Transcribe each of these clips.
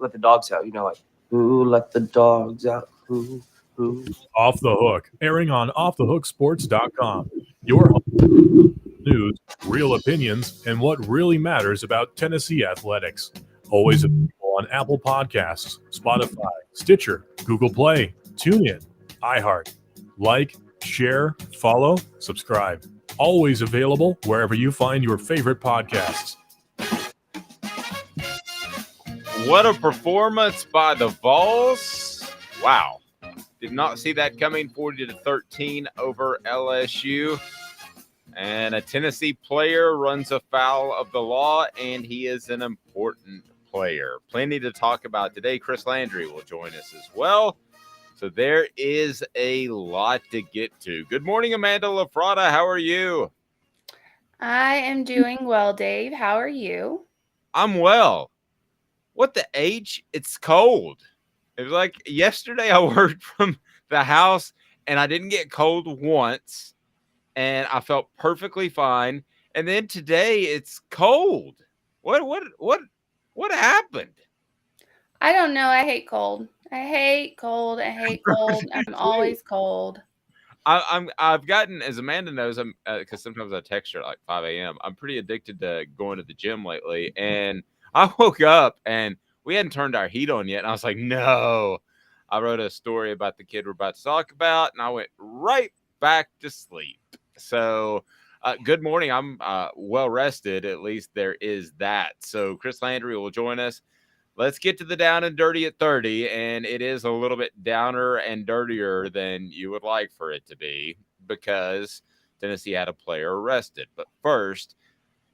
let the dogs out. Like, ooh, let the dogs out. Ooh, ooh. Off the Hook, airing on offthehooksports.com. Your home news, real opinions, and what really matters about Tennessee athletics. Always available on Apple Podcasts, Spotify, Stitcher, Google Play, TuneIn, iHeart. Like, share, follow, subscribe. Always available wherever you find your favorite podcasts. What a performance by the Vols. Wow. Did not see that coming. 40-13 over LSU. And a Tennessee player runs afoul of the law, and he is an important player. Plenty to talk about today. Chris Landry will join us as well. So there is a lot to get to. Good morning, Amanda LaFratta. How are you? I am doing well, Dave. How are you? I'm well. What the H? It's cold. It was like yesterday I worked from the house, and I didn't get cold once. And I felt perfectly fine. And then today it's cold. What happened? I don't know. I hate cold. I hate cold. I'm always cold. I've gotten, as Amanda knows, I'm because sometimes I text her at like 5 a.m. I'm pretty addicted to going to the gym lately. And I woke up and we hadn't turned our heat on yet. And I was like, no. I wrote a story about the kid we're about to talk about, and I went right back to sleep. So, good morning. I'm well rested. At least there is that. So, Chris Landry will join us. Let's get to the down and dirty at 30. And it is a little bit downer and dirtier than you would like for it to be because Tennessee had a player arrested. But first,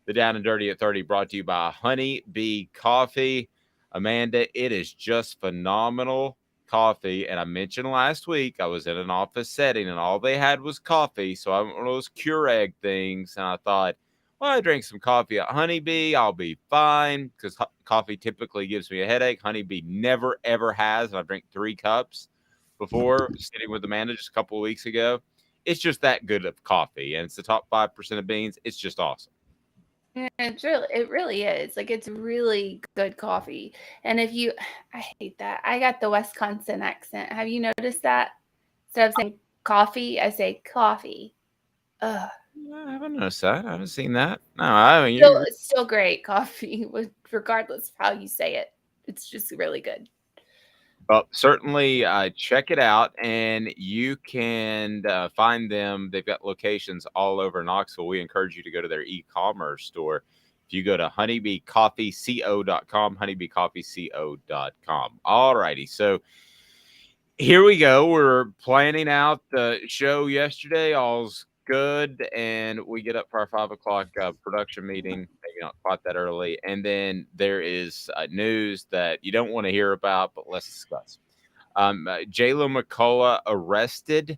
the down and dirty at 30 brought to you by Honey Bee Coffee. Amanda, it is just phenomenal coffee. And I mentioned last week I was in an office setting and all they had was coffee. So I'm one of those Keurig things. And I thought, well, I drink some coffee at Honeybee. I'll be fine because coffee typically gives me a headache. Honeybee never, ever has. And I drank 3 cups before sitting with Amanda just a couple of weeks ago. It's just that good of coffee. And it's the top 5% of beans. It's just awesome. It really is. Like, it's really good coffee. And I hate that. I got the Wisconsin accent. Have you noticed that? Instead of saying coffee, I say coffee. Ugh. I haven't noticed that. I haven't seen that. No, I mean, It's still great coffee, regardless of how you say it. It's just really good. Well, certainly check it out, and you can find them. They've got locations all over Knoxville. We encourage you to go to their e-commerce store. If you go to honeybeecoffeeco.com, honeybeecoffeeco.com. All righty, so here we go. We're planning out the show yesterday. All's good, and we get up for our 5 o'clock production meeting. Maybe not quite that early, and then there is news that you don't want to hear about, but let's discuss. Jaylen McCullough arrested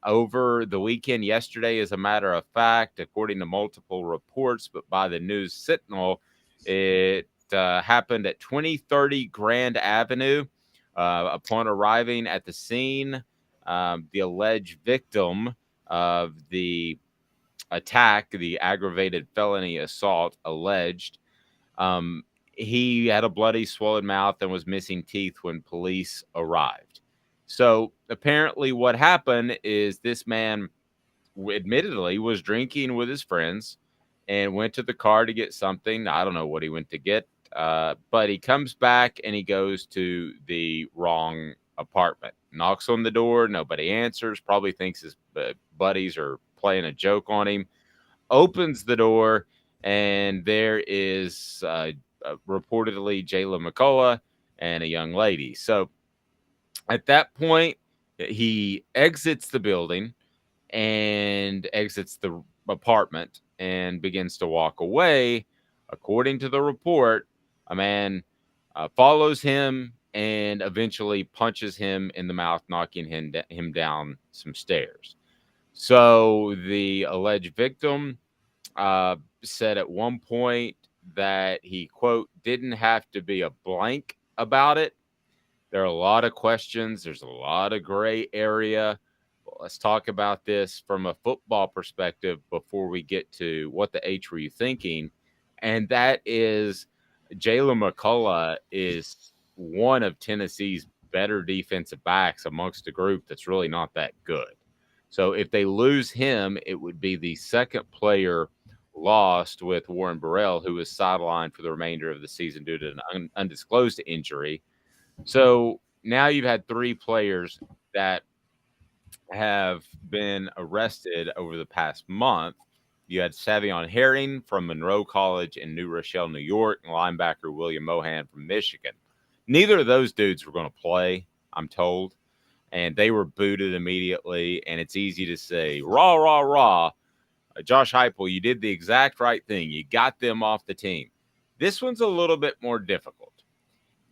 over the weekend. Yesterday, as a matter of fact, according to multiple reports, but by the News Sentinel, it happened at 2030 Grand Avenue. Upon arriving at the scene, the alleged victim of the attack, the aggravated felony assault alleged, he had a bloody, swollen mouth and was missing teeth when police arrived. So apparently what happened is this man admittedly was drinking with his friends and went to the car to get something. I don't know what he went to get, but he comes back and he goes to the wrong apartment, knocks on the door. Nobody answers, probably thinks his buddies are playing a joke on him, opens the door, and there is reportedly Jaylen McCullough and a young lady. So at that point, he exits the building and exits the apartment and begins to walk away. According to the report, a man follows him and eventually punches him in the mouth, knocking him down some stairs. So the alleged victim said at one point that he, quote, didn't have to be a blank about it. There are a lot of questions. There's a lot of gray area. Well, let's talk about this from a football perspective before we get to what the H were you thinking. And that is Jaylen McCullough is one of Tennessee's better defensive backs amongst a group that's really not that good. So if they lose him, it would be the second player lost, with Warren Burrell, who was sidelined for the remainder of the season due to an undisclosed injury. So now you've had three players that have been arrested over the past month. You had Savion Herring from Monroe College in New Rochelle, New York, and linebacker William Mohan from Michigan. Neither of those dudes were going to play, I'm told, and they were booted immediately. And it's easy to say, rah, rah, rah. Josh Heupel, you did the exact right thing. You got them off the team. This one's a little bit more difficult.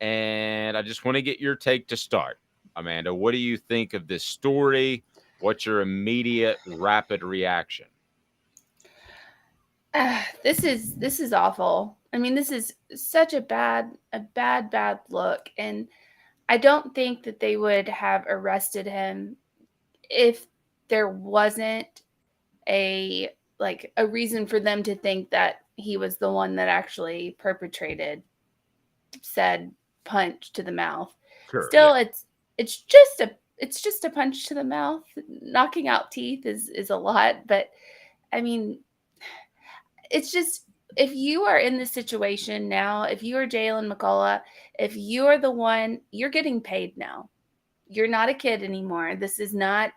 And I just want to get your take to start. Amanda, what do you think of this story? What's your immediate rapid reaction? This is awful. I mean, this is such a bad look. And I don't think that they would have arrested him if there wasn't a reason for them to think that he was the one that actually perpetrated said punch to the mouth. Sure, Still, yeah. It's just a punch to the mouth. Knocking out teeth is a lot, but I mean, it's just, if you are in this situation now, if you are Jaylen McCullough, if you are the one, you're getting paid now. You're not a kid anymore. This is not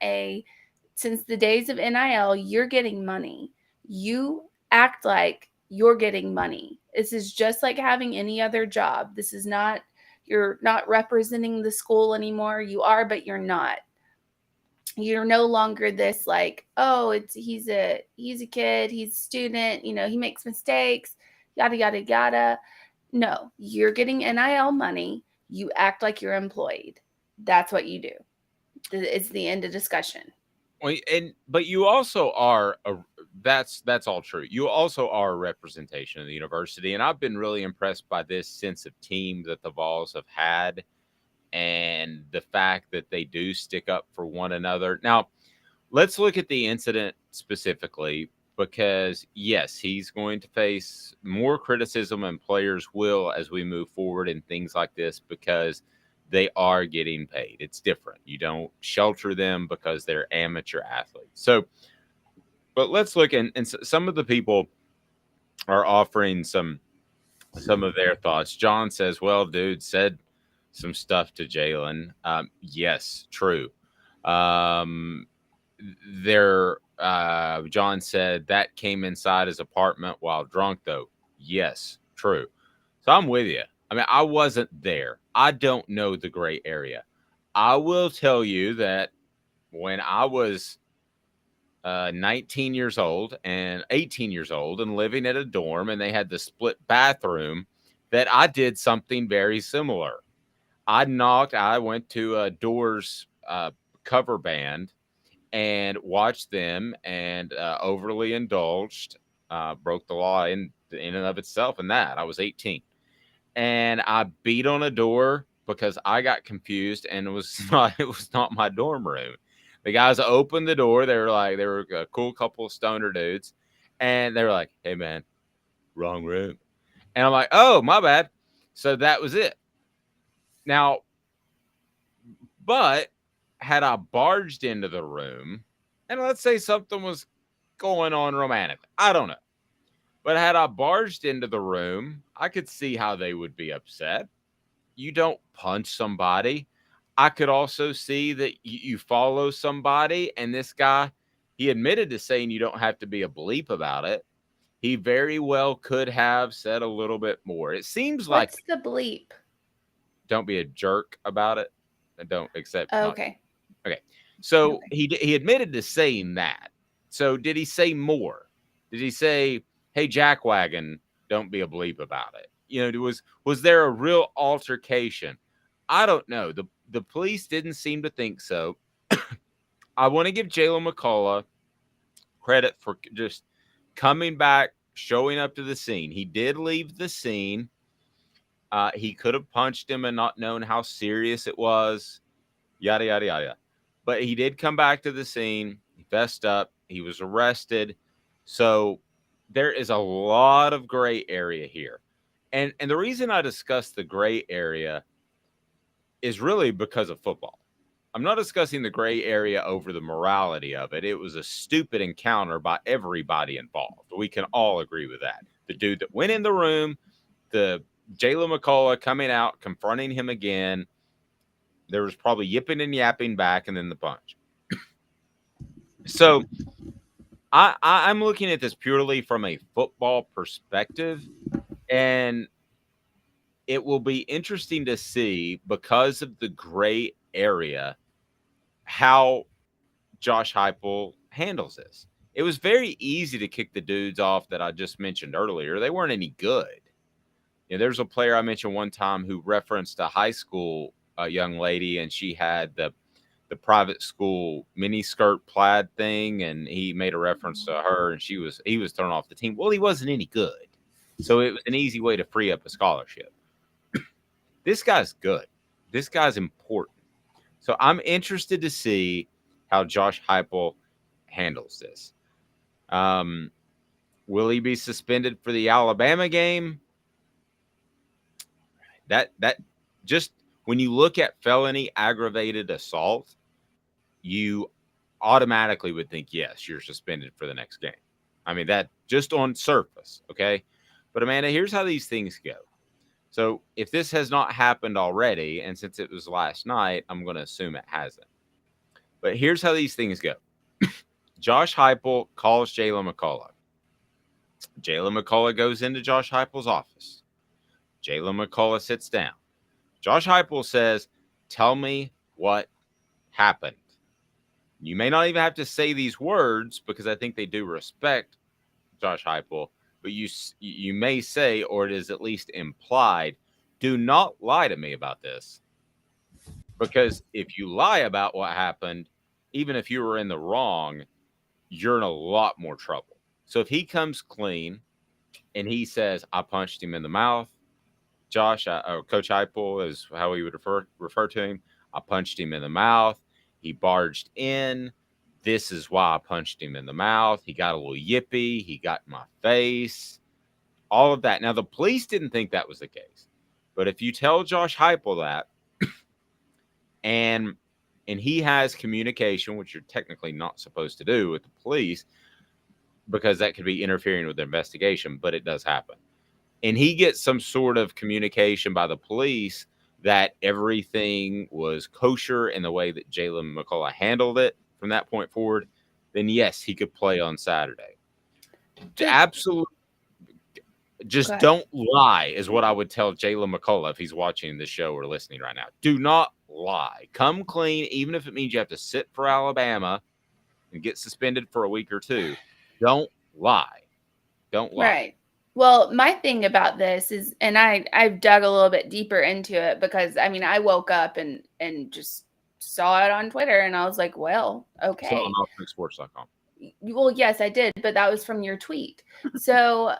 since the days of NIL, you're getting money. You act like you're getting money. This is just like having any other job. This is not, you're not representing the school anymore. You are, but you're not. You're no longer this like, oh, he's a kid, he's a student, he makes mistakes, yada, yada, yada. No, you're getting NIL money. You act like you're employed. That's what you do. It's the end of discussion. Well, but you also are that's all true. You also are a representation of the university, and I've been really impressed by this sense of team that the Vols have had, and the fact that they do stick up for one another. Now, let's look at the incident specifically, because yes, he's going to face more criticism, and players will as we move forward in things like this, because they are getting paid. It's different. You don't shelter them because they're amateur athletes. So, but let's look, and some of the people are offering some of their thoughts. John says, well, dude said some stuff to Jaylen. Yes, true. John said that came inside his apartment while drunk, though. Yes, true. So I'm with you. I mean, I wasn't there. I don't know the gray area. I will tell you that when I was 19 years old and 18 years old and living at a dorm, and they had the split bathroom, that I did something very similar. I went to a Doors cover band and watched them, and overly indulged, broke the law in and of itself in that. I was 18. And I beat on a door because I got confused, and it was not my dorm room. The guys opened the door. They were a cool couple of stoner dudes, and they were like, "Hey man, wrong room." And I'm like, "Oh, my bad." So that was it. Now, but had I barged into the room, and let's say something was going on romantic, I don't know. But had I barged into the room, I could see how they would be upset. You don't punch somebody. I could also see that you follow somebody, and this guy, he admitted to saying you don't have to be a bleep about it. He very well could have said a little bit more. It seems like... What's the bleep? Don't be a jerk about it. And don't accept... Okay. Okay. So he admitted to saying that. So did he say more? Did he say, hey, jackwagon, don't be a bleep about it? Was there a real altercation? I don't know. The police didn't seem to think so. I want to give Jaylen McCullough credit for just coming back, showing up to the scene. He did leave the scene. He could have punched him and not known how serious it was, yada, yada, yada. But he did come back to the scene. He fessed up. He was arrested. So there is a lot of gray area here. And the reason I discuss the gray area is really because of football. I'm not discussing the gray area over the morality of it. It was a stupid encounter by everybody involved. We can all agree with that. The dude that went in the room, the Jaylen McCullough coming out, confronting him again. There was probably yipping and yapping back, and then the punch. So I'm looking at this purely from a football perspective, and it will be interesting to see, because of the gray area, how Josh Heupel handles this. It was very easy to kick the dudes off that I just mentioned earlier. They weren't any good. There's a player I mentioned one time who referenced a high school young lady, and she had the private school mini skirt plaid thing, and he made a reference to her, and he was thrown off the team. Well, he wasn't any good, so it was an easy way to free up a scholarship. This guy's good. This guy's important. So I'm interested to see how Josh Heupel handles this. Will he be suspended for the Alabama game? That just when you look at felony aggravated assault, you automatically would think, yes, you're suspended for the next game. I mean, that just on surface, okay? But Amanda, here's how these things go. So if this has not happened already, and since it was last night, I'm going to assume it hasn't. But here's how these things go. Josh Heupel calls Jaylen McCullough. Jaylen McCullough goes into Josh Heupel's office. Jaylen McCullough sits down. Josh Heupel says, tell me what happened. You may not even have to say these words, because I think they do respect Josh Heupel, but you may say, or it is at least implied, do not lie to me about this. Because if you lie about what happened, even if you were in the wrong, you're in a lot more trouble. So if he comes clean and he says, I punched him in the mouth, Josh, or Coach Heupel is how he would refer to him. I punched him in the mouth. He barged in. This is why I punched him in the mouth. He got a little yippy. He got in my face. All of that. Now, the police didn't think that was the case. But if you tell Josh Heupel that, and he has communication, which you're technically not supposed to do with the police, because that could be interfering with the investigation, but it does happen. And he gets some sort of communication by the police that everything was kosher in the way that Jaylen McCullough handled it from that point forward, then yes, he could play on Saturday. Absolutely. Just don't lie is what I would tell Jaylen McCullough if he's watching the show or listening right now. Do not lie. Come clean, even if it means you have to sit for Alabama and get suspended for a week or two. Don't lie. Don't lie. Right. Well, my thing about this is, and I've dug a little bit deeper into it, because I mean, I woke up and just saw it on Twitter, and I was like, well, okay. So on offensesports.com. Well, yes, I did, but that was from your tweet. So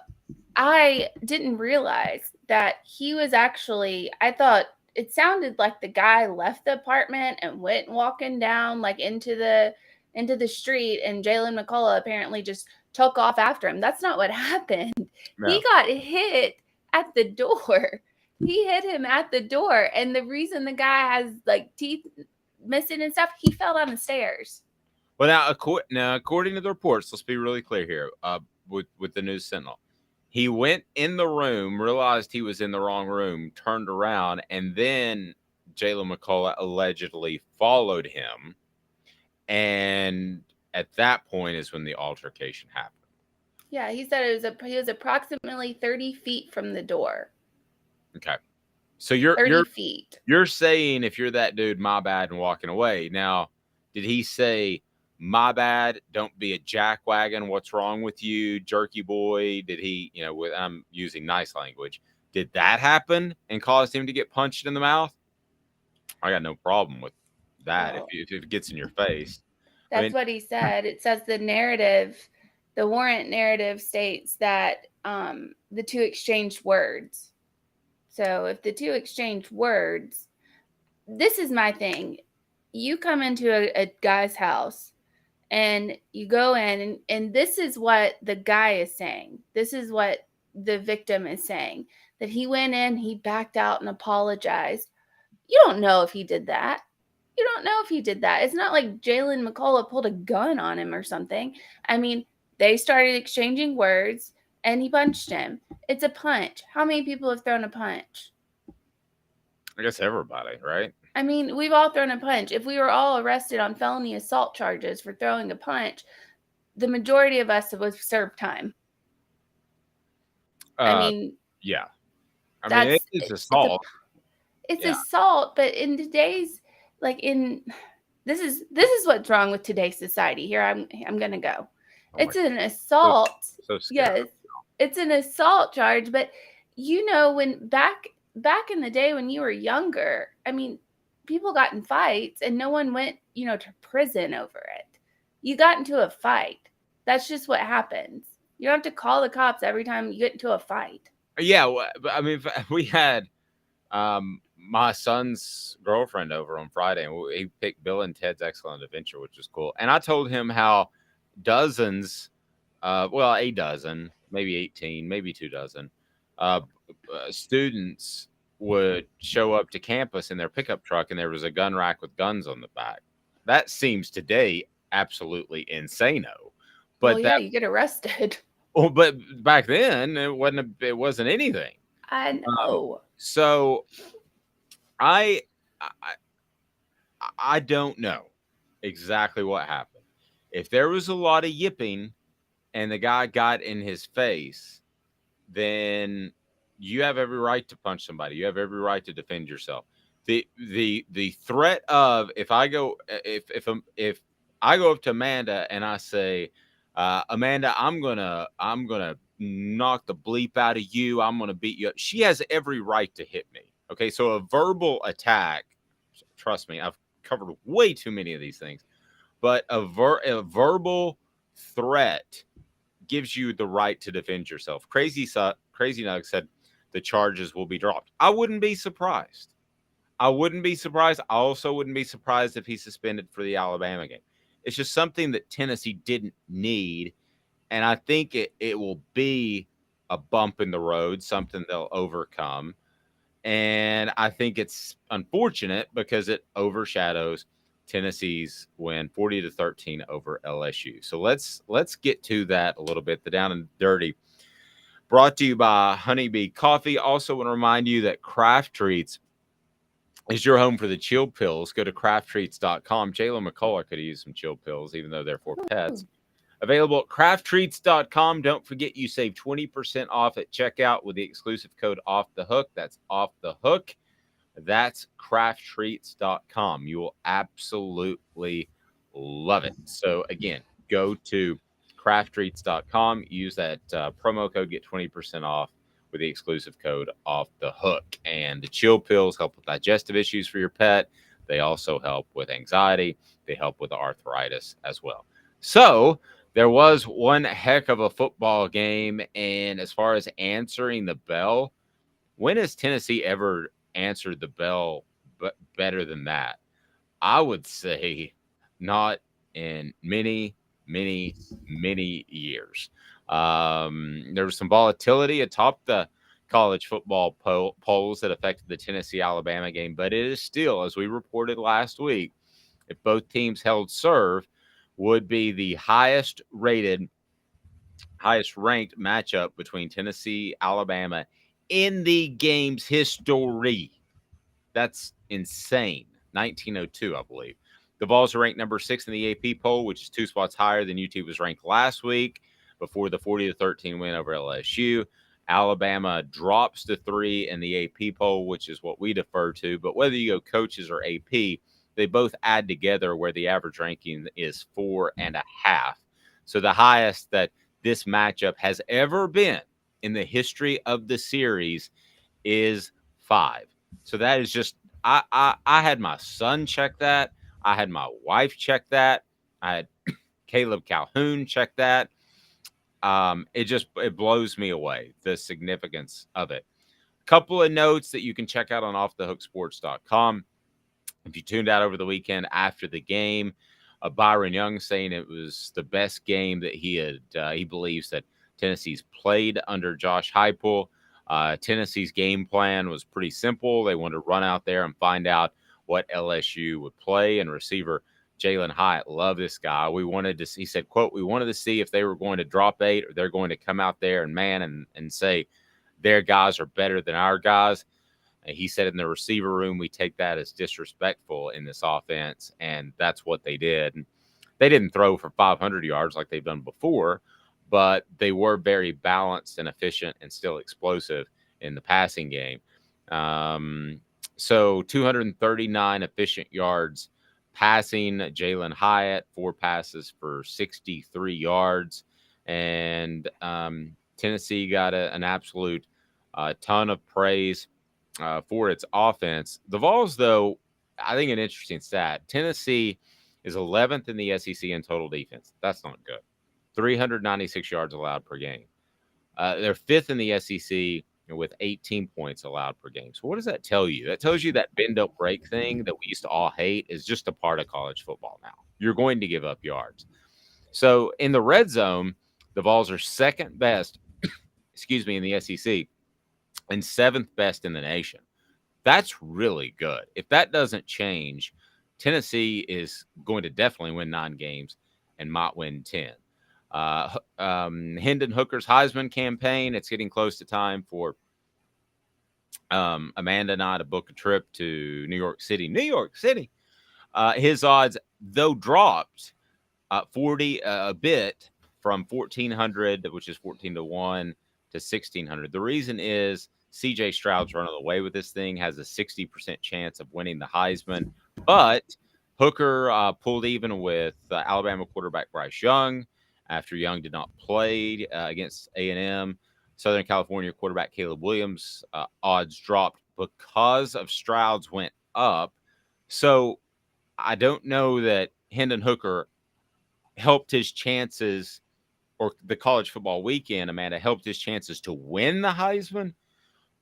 I didn't realize that he was actually, I thought it sounded like the guy left the apartment and went walking down like into the street, and Jaylen McCullough apparently just took off after him. That's not what happened. No. He got hit at the door. He hit him at the door. And the reason the guy has like teeth missing and stuff, he fell down the stairs. Well, now according to the reports, let's be really clear here with the News Sentinel. He went in the room, realized he was in the wrong room, turned around, and then Jaylen McCullough allegedly followed him. And at that point is when the altercation happened. Yeah, he said he was approximately 30 feet from the door. Okay. So you're 30 feet. You're saying, if you're that dude, my bad, and walking away. Now, did he say, my bad, don't be a jackwagon, what's wrong with you, jerky boy? Did he, I'm using nice language. Did that happen and cause him to get punched in the mouth? I got no problem with that if it gets in your face. That's what he said. It says the warrant narrative states that the two exchanged words. So if the two exchanged words, this is my thing. You come into a guy's house and you go in, and this is what the guy is saying. This is what the victim is saying, that he went in, he backed out and apologized. You don't know if he did that. You don't know if he did that. It's not like Jaylen McCullough pulled a gun on him or something. I mean, they started exchanging words and he punched him. It's a punch. How many people have thrown a punch? I guess everybody, right? I mean, we've all thrown a punch. If we were all arrested on felony assault charges for throwing a punch, the majority of us would serve time. I mean, yeah. I mean, it's assault. It's assault, but in today's, like, this is what's wrong with today's society. Here I'm gonna go. It's an assault. So scary. Yes, it's an assault charge. But when back in the day when you were younger, I mean, people got in fights and no one went, to prison over it. You got into a fight. That's just what happens. You don't have to call the cops every time you get into a fight. Yeah, but I mean, we had my son's girlfriend over on Friday, and he picked Bill and Ted's Excellent Adventure, which was cool. And I told him how dozens, a dozen, maybe 18, maybe 24, students would show up to campus in their pickup truck, and there was a gun rack with guns on the back. That seems today absolutely insano. But you get arrested. Oh, but back then it wasn't anything. I know. So I don't know exactly what happened. If there was a lot of yipping and the guy got in his face, then you have every right to punch somebody. You have every right to defend yourself. The threat of if I go up to Amanda and I say, Amanda, I'm gonna knock the bleep out of you. I'm gonna beat you up. She has every right to hit me. Okay, so a verbal attack. Trust me, I've covered way too many of these things, but a verbal threat gives you the right to defend yourself. Crazy Nug said the charges will be dropped. I wouldn't be surprised. I also wouldn't be surprised if he's suspended for the Alabama game. It's just something that Tennessee didn't need. And I think it will be a bump in the road, something they'll overcome. And I think it's unfortunate because it overshadows Tennessee's win 40-13 over LSU. So let's get to that a little bit. The Down and Dirty brought to you by Honeybee Coffee. Also want to remind you that Craft Treats is your home for the chill pills. Go to crafttreats.com. Jaylen McCullough could use some chill pills, even though they're for pets. Available at crafttreats.com. Don't forget you save 20% off at checkout with the exclusive code Off the Hook. That's Off the Hook. That's crafttreats.com. You will absolutely love it. So again, go to crafttreats.com. Use that promo code, get 20% off with the exclusive code Off the Hook. And the chill pills help with digestive issues for your pet. They also help with anxiety. They help with arthritis as well. So there was one heck of a football game. And as far as answering the bell, when has Tennessee ever answered the bell better than that? I would say not in many years. There was some volatility atop the college football polls that affected the Tennessee-Alabama game, but it is still, as we reported last week, if both teams held serve, would be the highest ranked matchup between Tennessee, Alabama in the game's history. That's insane. 1902, I believe. The Vols are ranked number 6 in the AP poll, which is 2 spots higher than UT was ranked last week before the 40-13 win over LSU. Alabama drops to 3 in the AP poll, which is what we defer to. But whether you go coaches or AP, they both add together where the average ranking is 4.5. So the highest that this matchup has ever been in the history of the series is 5. So that is just, I had my son check that. I had my wife check that. I had Caleb Calhoun check that. It blows me away, the significance of it. A couple of notes that you can check out on offthehooksports.com. If you tuned out over the weekend after the game, Byron Young saying it was the best game that he believes that Tennessee's played under Josh Heupel. Tennessee's game plan was pretty simple. They wanted to run out there and find out what LSU would play, and receiver Jaylen Hyatt, love this guy. He said, quote, we wanted to see if they were going to drop 8 or they're going to come out there and say their guys are better than our guys. And he said in the receiver room, we take that as disrespectful in this offense, and that's what they did. And they didn't throw for 500 yards like they've done before, but they were very balanced and efficient and still explosive in the passing game. So 239 efficient yards passing. Jaylen Hyatt, 4 passes for 63 yards. And Tennessee got an absolute ton of praise for its offense. The Vols, though, I think an interesting stat. Tennessee is 11th in the SEC in total defense. That's not good. 396 yards allowed per game. They're 5th in the SEC with 18 points allowed per game. So what does that tell you? That tells you that bend don't break thing that we used to all hate is just a part of college football now. You're going to give up yards. So in the red zone, the Vols are 2nd best, in the SEC and 7th best in the nation. That's really good. If that doesn't change, Tennessee is going to definitely win 9 games and might win 10. Hendon Hooker's Heisman campaign, it's getting close to time for Amanda and I to book a trip to New York City. His odds, though, dropped 40 a bit from 1,400, which is 14 to 1, to 1,600. The reason is CJ Stroud's running away with this thing, has a 60% chance of winning the Heisman, but Hooker pulled even with Alabama quarterback Bryce Young after Young did not play against A&M. Southern California quarterback Caleb Williams' odds dropped because of Stroud's went up. So I don't know that Hendon Hooker helped his chances, or the college football weekend, Amanda, helped his chances to win the Heisman.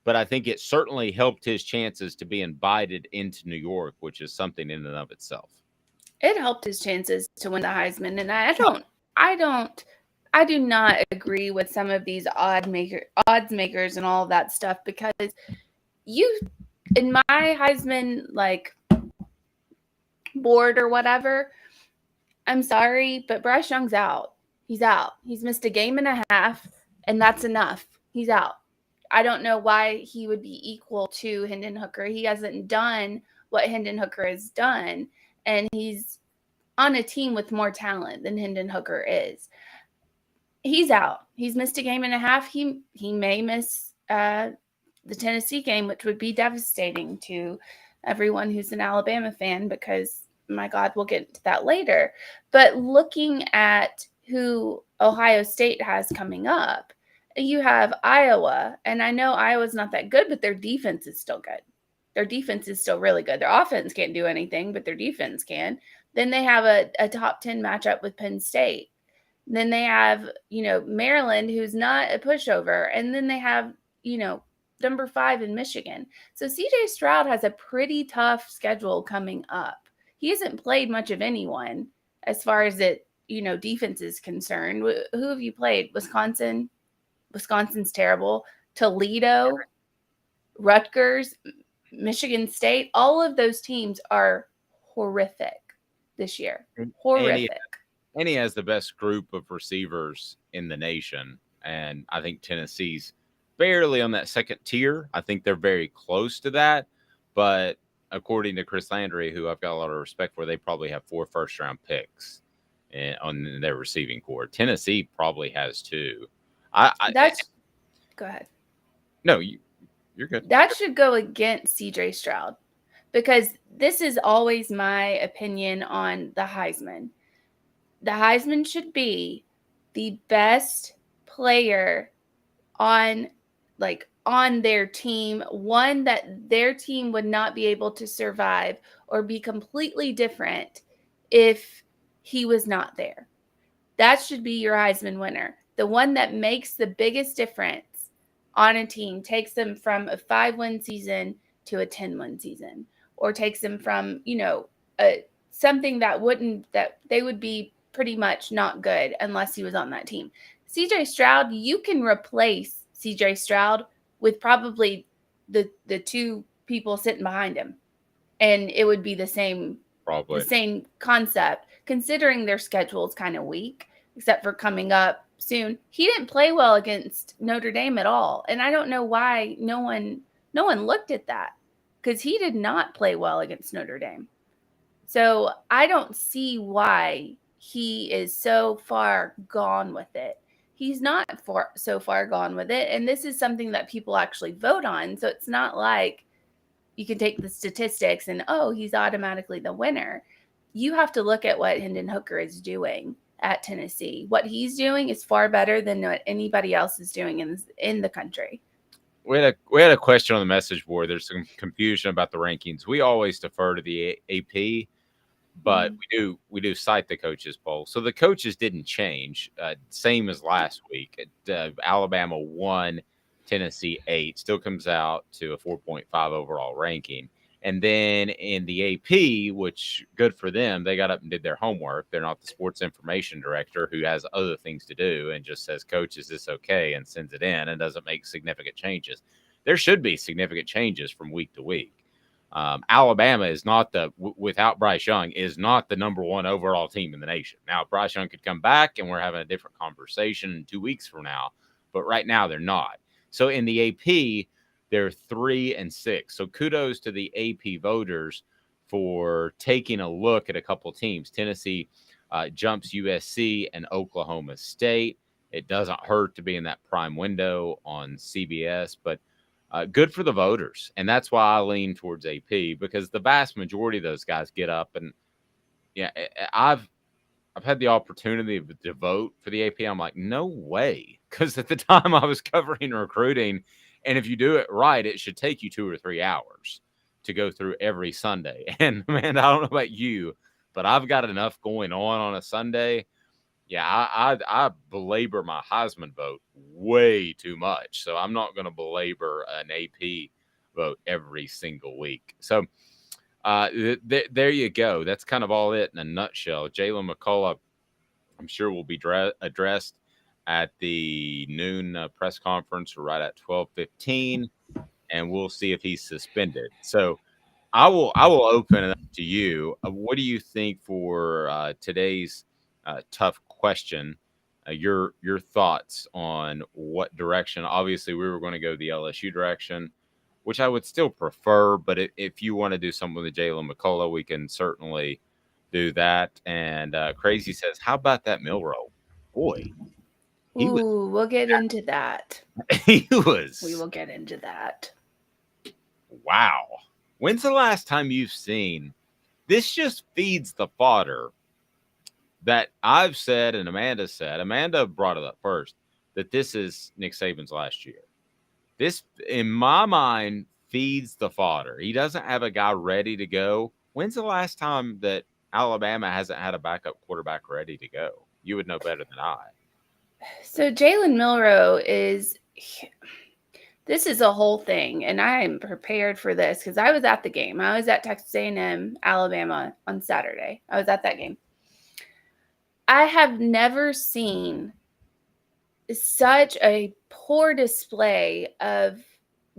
But I think it certainly helped his chances to be invited into New York, which is something in and of itself. It helped his chances to win the Heisman, and I do not agree with some of these odds makers and all of that stuff, because in my Heisman board or whatever, I'm sorry, but Bryce Young's out. He's out. He's missed a game and a half, and that's enough. He's out. I don't know why he would be equal to Hendon Hooker. He hasn't done what Hendon Hooker has done, and he's on a team with more talent than Hendon Hooker is. He's out. He's missed a game and a half. He may miss the Tennessee game, which would be devastating to everyone who's an Alabama fan, because, my God, we'll get to that later. But looking at who Ohio State has coming up, you have Iowa, and I know Iowa's not that good, but their defense is still good. Their defense is still really good. Their offense can't do anything, but their defense can. Then they have a top 10 matchup with Penn State. Then they have, Maryland, who's not a pushover. And then they have, number 5 in Michigan. So CJ Stroud has a pretty tough schedule coming up. He hasn't played much of anyone as far as defense is concerned. Who have you played? Wisconsin? Wisconsin's terrible. Toledo, Rutgers, Michigan State. All of those teams are horrific this year. Horrific. And he has the best group of receivers in the nation. And I think Tennessee's barely on that second tier. I think they're very close to that. But according to Chris Landry, who I've got a lot of respect for, they probably have 4 first-round picks on their receiving core. Tennessee probably has 2. Go ahead. No, you're good. That should go against CJ Stroud, because this is always my opinion on the Heisman. The Heisman should be the best player on their team, one that their team would not be able to survive or be completely different if he was not there. That should be your Heisman winner. The one that makes the biggest difference on a team, takes them from a 5-win season to a 10-win season, or takes them from, something that they would be pretty much not good unless he was on that team. CJ Stroud, you can replace CJ Stroud with probably the two people sitting behind him, and it would be the same concept, considering their schedule is kind of weak, except for coming up soon. He didn't play well against Notre Dame at all, and I don't know why no one looked at that, because he did not play well against Notre Dame. So I don't see why he is so far gone with it. He's not so far gone with it, and this is something that people actually vote on, so it's not like you can take the statistics and, oh, he's automatically the winner. You have to look at what Hendon Hooker is doing at Tennessee. What he's doing is far better than what anybody else is doing in the country. We had a question on the message board. There's some confusion about the rankings. We always defer to the AP, but we do cite the coaches poll. So the coaches didn't change. Same as last week. Alabama 1, Tennessee 8. Still comes out to a 4.5 overall ranking. And then in the AP, which good for them, they got up and did their homework. They're not the sports information director who has other things to do and just says, Coach, is this okay? And sends it in and doesn't make significant changes. There should be significant changes from week to week. Alabama is not without Bryce Young, is not the number 1 overall team in the nation. Now, Bryce Young could come back and we're having a different conversation 2 weeks from now. But right now, they're not. So in the AP, they're 3 and 6. So kudos to the AP voters for taking a look at a couple teams. Tennessee jumps USC and Oklahoma State. It doesn't hurt to be in that prime window on CBS, but good for the voters. And that's why I lean towards AP, because the vast majority of those guys get up and I've had the opportunity to vote for the AP. I'm like, no way. Because at the time I was covering recruiting, and if you do it right, it should take you 2 or 3 hours to go through every Sunday. And man, I don't know about you, but I've got enough going on a Sunday. Yeah, I belabor my Heisman vote way too much. So I'm not going to belabor an AP vote every single week. So there you go. That's kind of all it in a nutshell. Jaylen McCullough, I'm sure, will be addressed at the noon press conference right at 12:15, and we'll see if he's suspended. So I will open it up to you. What do you think for today's tough question? Your thoughts on what direction? Obviously, we were going to go the LSU direction, which I would still prefer. But if you want to do something with Jaylen McCullough, we can certainly do that. And Crazy says, how about that Milroe? Boy. We'll get into that. We will get into that. Wow. When's the last time you've seen this? Just feeds the fodder that I've said and Amanda said. Amanda brought it up first, that this is Nick Saban's last year. This, in my mind, feeds the fodder. He doesn't have a guy ready to go. When's the last time that Alabama hasn't had a backup quarterback ready to go? You would know better than I. So Jalen Milroe this is a whole thing, and I am prepared for this because I was at the game. I was at Texas A&M, Alabama on Saturday. I was at that game. I have never seen such a poor display of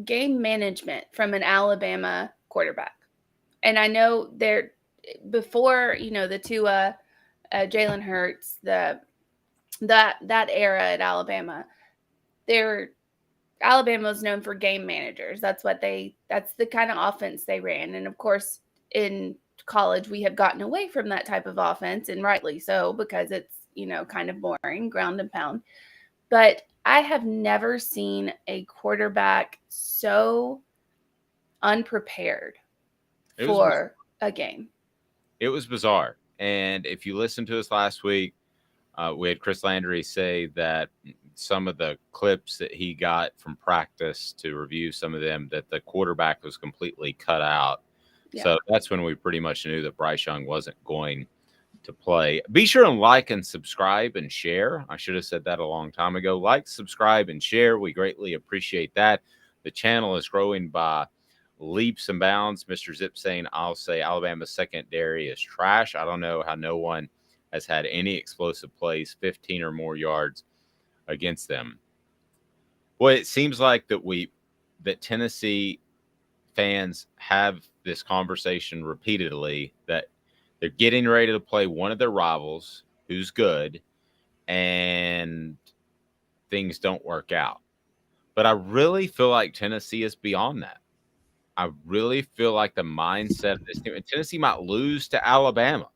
game management from an Alabama quarterback. And I know before, the Tua, Jalen Hurts, that era at Alabama, Alabama was known for game managers. that's the kind of offense they ran. And of course, in college, we have gotten away from that type of offense, and rightly so, because it's, kind of boring, ground and pound. But I have never seen a quarterback so unprepared for a game. It was bizarre. And if you listened to us last week, we had Chris Landry say that some of the clips that he got from practice to review some of them, that the quarterback was completely cut out. Yeah. So that's when we pretty much knew that Bryce Young wasn't going to play. Be sure and like and subscribe and share. I should have said that a long time ago. Like, subscribe, and share. We greatly appreciate that. The channel is growing by leaps and bounds. Mr. Zip saying, I'll say Alabama's secondary is trash. I don't know how no one has had any explosive plays, 15 or more yards against them. Boy, it seems like that we that Tennessee fans have this conversation repeatedly that they're getting ready to play one of their rivals who's good and things don't work out. But I really feel like Tennessee is beyond that. I really feel like the mindset of this team, and Tennessee might lose to Alabama.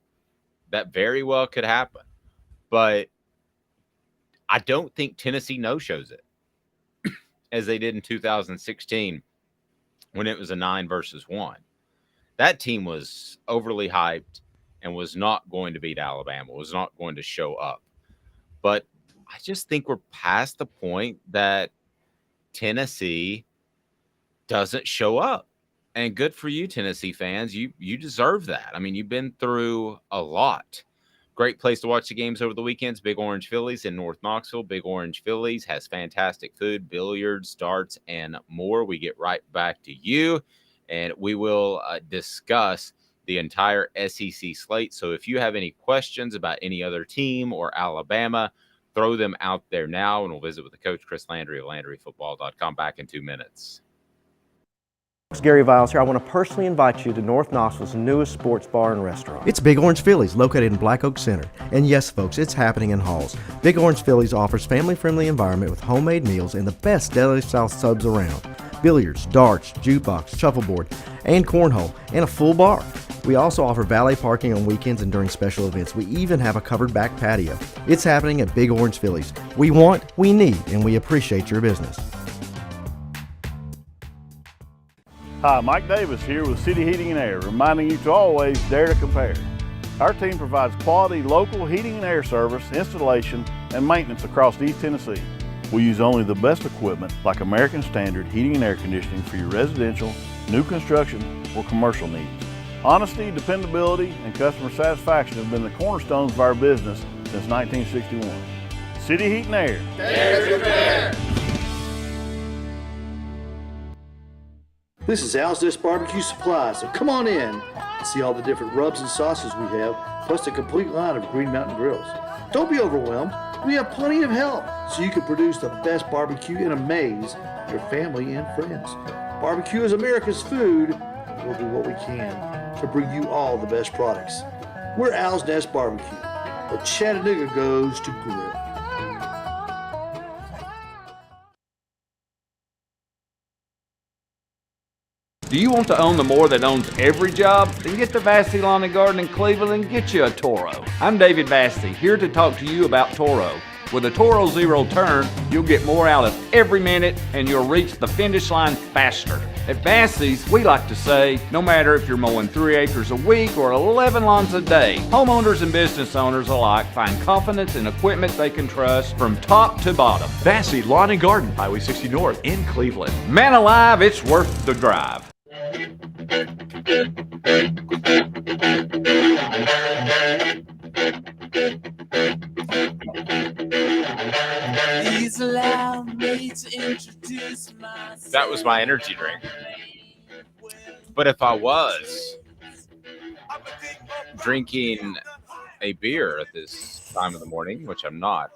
That very well could happen. But I don't think Tennessee no-shows it as they did in 2016 when it was a 9-1. That team was overly hyped and was not going to beat Alabama, was not going to show up. But I just think we're past the point that Tennessee doesn't show up. And good for you, Tennessee fans. You deserve that. I mean, you've been through a lot. Great place to watch the games over the weekends. Big Orange Phillies in North Knoxville. Big Orange Phillies has fantastic food, billiards, darts, and more. We get right back to you, and we will discuss the entire SEC slate. So if you have any questions about any other team or Alabama, throw them out there now, and we'll visit with the coach, Chris Landry of LandryFootball.com. Back in 2 minutes. Gary Viles here. I want to personally invite you to North Knoxville's newest sports bar and restaurant. It's Big Orange Phillies, located in Black Oak Center. And yes, folks, it's happening in Halls. Big Orange Phillies offers family-friendly environment with homemade meals and the best deli-style subs around. Billiards, darts, jukebox, shuffleboard, and cornhole, and a full bar. We also offer valet parking on weekends and during special events. We even have a covered back patio. It's happening at Big Orange Phillies. We want, we need, and we appreciate your business. Hi, Mike Davis here with City Heating and Air, reminding you to always dare to compare. Our team provides quality local heating and air service, installation, and maintenance across East Tennessee. We use only the best equipment like American Standard heating and air conditioning for your residential, new construction, or commercial needs. Honesty, dependability, and customer satisfaction have been the cornerstones of our business since 1961. City Heat and Air. Dare to compare. This is Al's Dish Barbecue Supply, so come on in and see all the different rubs and sauces we have, plus a complete line of Green Mountain grills. Don't be overwhelmed. We have plenty of help so you can produce the best barbecue and amaze your family and friends. Barbecue is America's food. We'll do what we can to bring you all the best products. We're Al's Nest Barbecue, where Chattanooga goes to grill. Do you want to own the more that owns every job? Then get to Vassy Lawn and Garden in Cleveland and get you a Toro. I'm David Vassy, here to talk to you about Toro. With a Toro Zero Turn, you'll get more out of every minute and you'll reach the finish line faster. At Vassy's, we like to say, no matter if you're mowing 3 acres a week or 11 lawns a day, homeowners and business owners alike find confidence in equipment they can trust from top to bottom. Vassy Lawn and Garden, Highway 60 North in Cleveland. Man alive, it's worth the drive. That was my energy drink. But if I was drinking a beer at this time of the morning, which I'm not,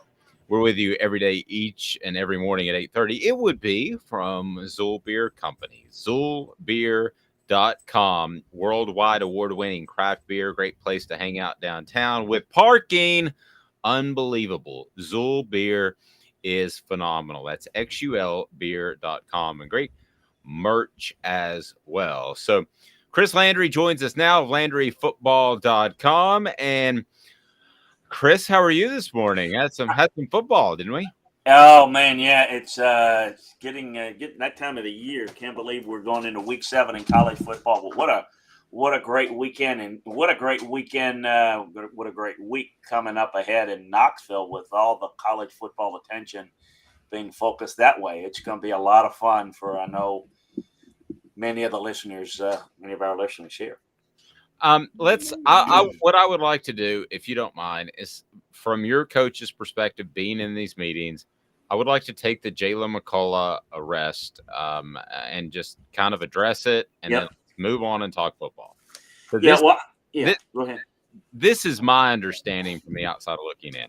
we're with you every day, each and every morning at 8:30. It would be from Zool Beer Company. ZoolBeer.com. Worldwide award-winning craft beer. Great place to hang out downtown with parking. Unbelievable. Zool Beer is phenomenal. That's XULbeer.com. And great merch as well. So Chris Landry joins us now of LandryFootball.com. And Chris, how are you this morning? Had some football, didn't we? Oh man, yeah, it's getting that time of the year. Can't believe we're going into week 7 in college football. But what a great weekend, and what a great weekend! What a great week coming up ahead in Knoxville with all the college football attention being focused that way. It's going to be a lot of fun for I know many of our listeners here. What I would like to do, if you don't mind, is from your coach's perspective, being in these meetings, I would like to take the Jaylen McCullough arrest and just kind of address it and then move on and talk football. So go ahead. This is my understanding from the outside looking in.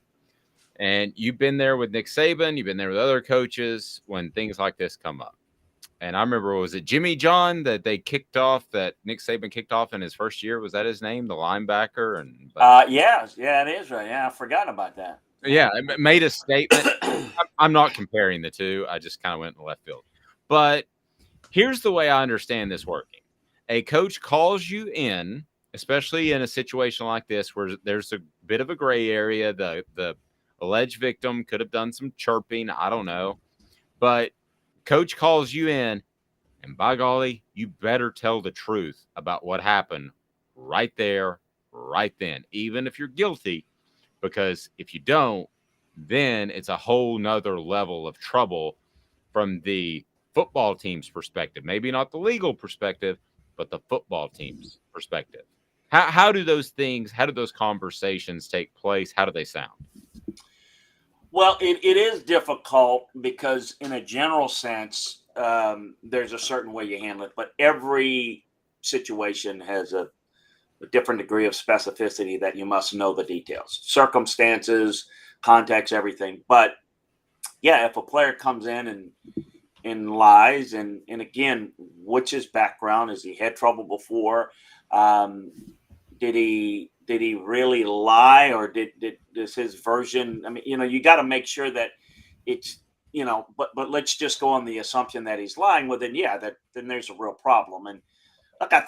And you've been there with Nick Saban, you've been there with other coaches when things like this come up. And I remember, was it Jimmy John that they kicked off, that Nick Saban kicked off in his first year? Was that his name, the linebacker? And yeah, it is right. Yeah, I forgot about that. yeah, it made a statement. I'm not comparing the two. I just kind of went in the left field. But here's the way I understand this working. A coach calls you in, especially in a situation like this where there's a bit of a gray area. The alleged victim could have done some chirping. I don't know. But coach calls you in, and by golly, you better tell the truth about what happened right there, right then, even if you're guilty, because if you don't, then it's a whole nother level of trouble from the football team's perspective. Maybe not the legal perspective, but the football team's perspective. How do those conversations take place? How do they sound? Well, it is difficult because in a general sense, there's a certain way you handle it, but every situation has a different degree of specificity that you must know the details, circumstances, context, everything. But yeah, if a player comes in and lies, and again, what's his background? Has he had trouble before? Did he really lie, or does his version? I mean, you got to make sure that it's, but let's just go on the assumption that he's lying. Well, then then there's a real problem. And look, I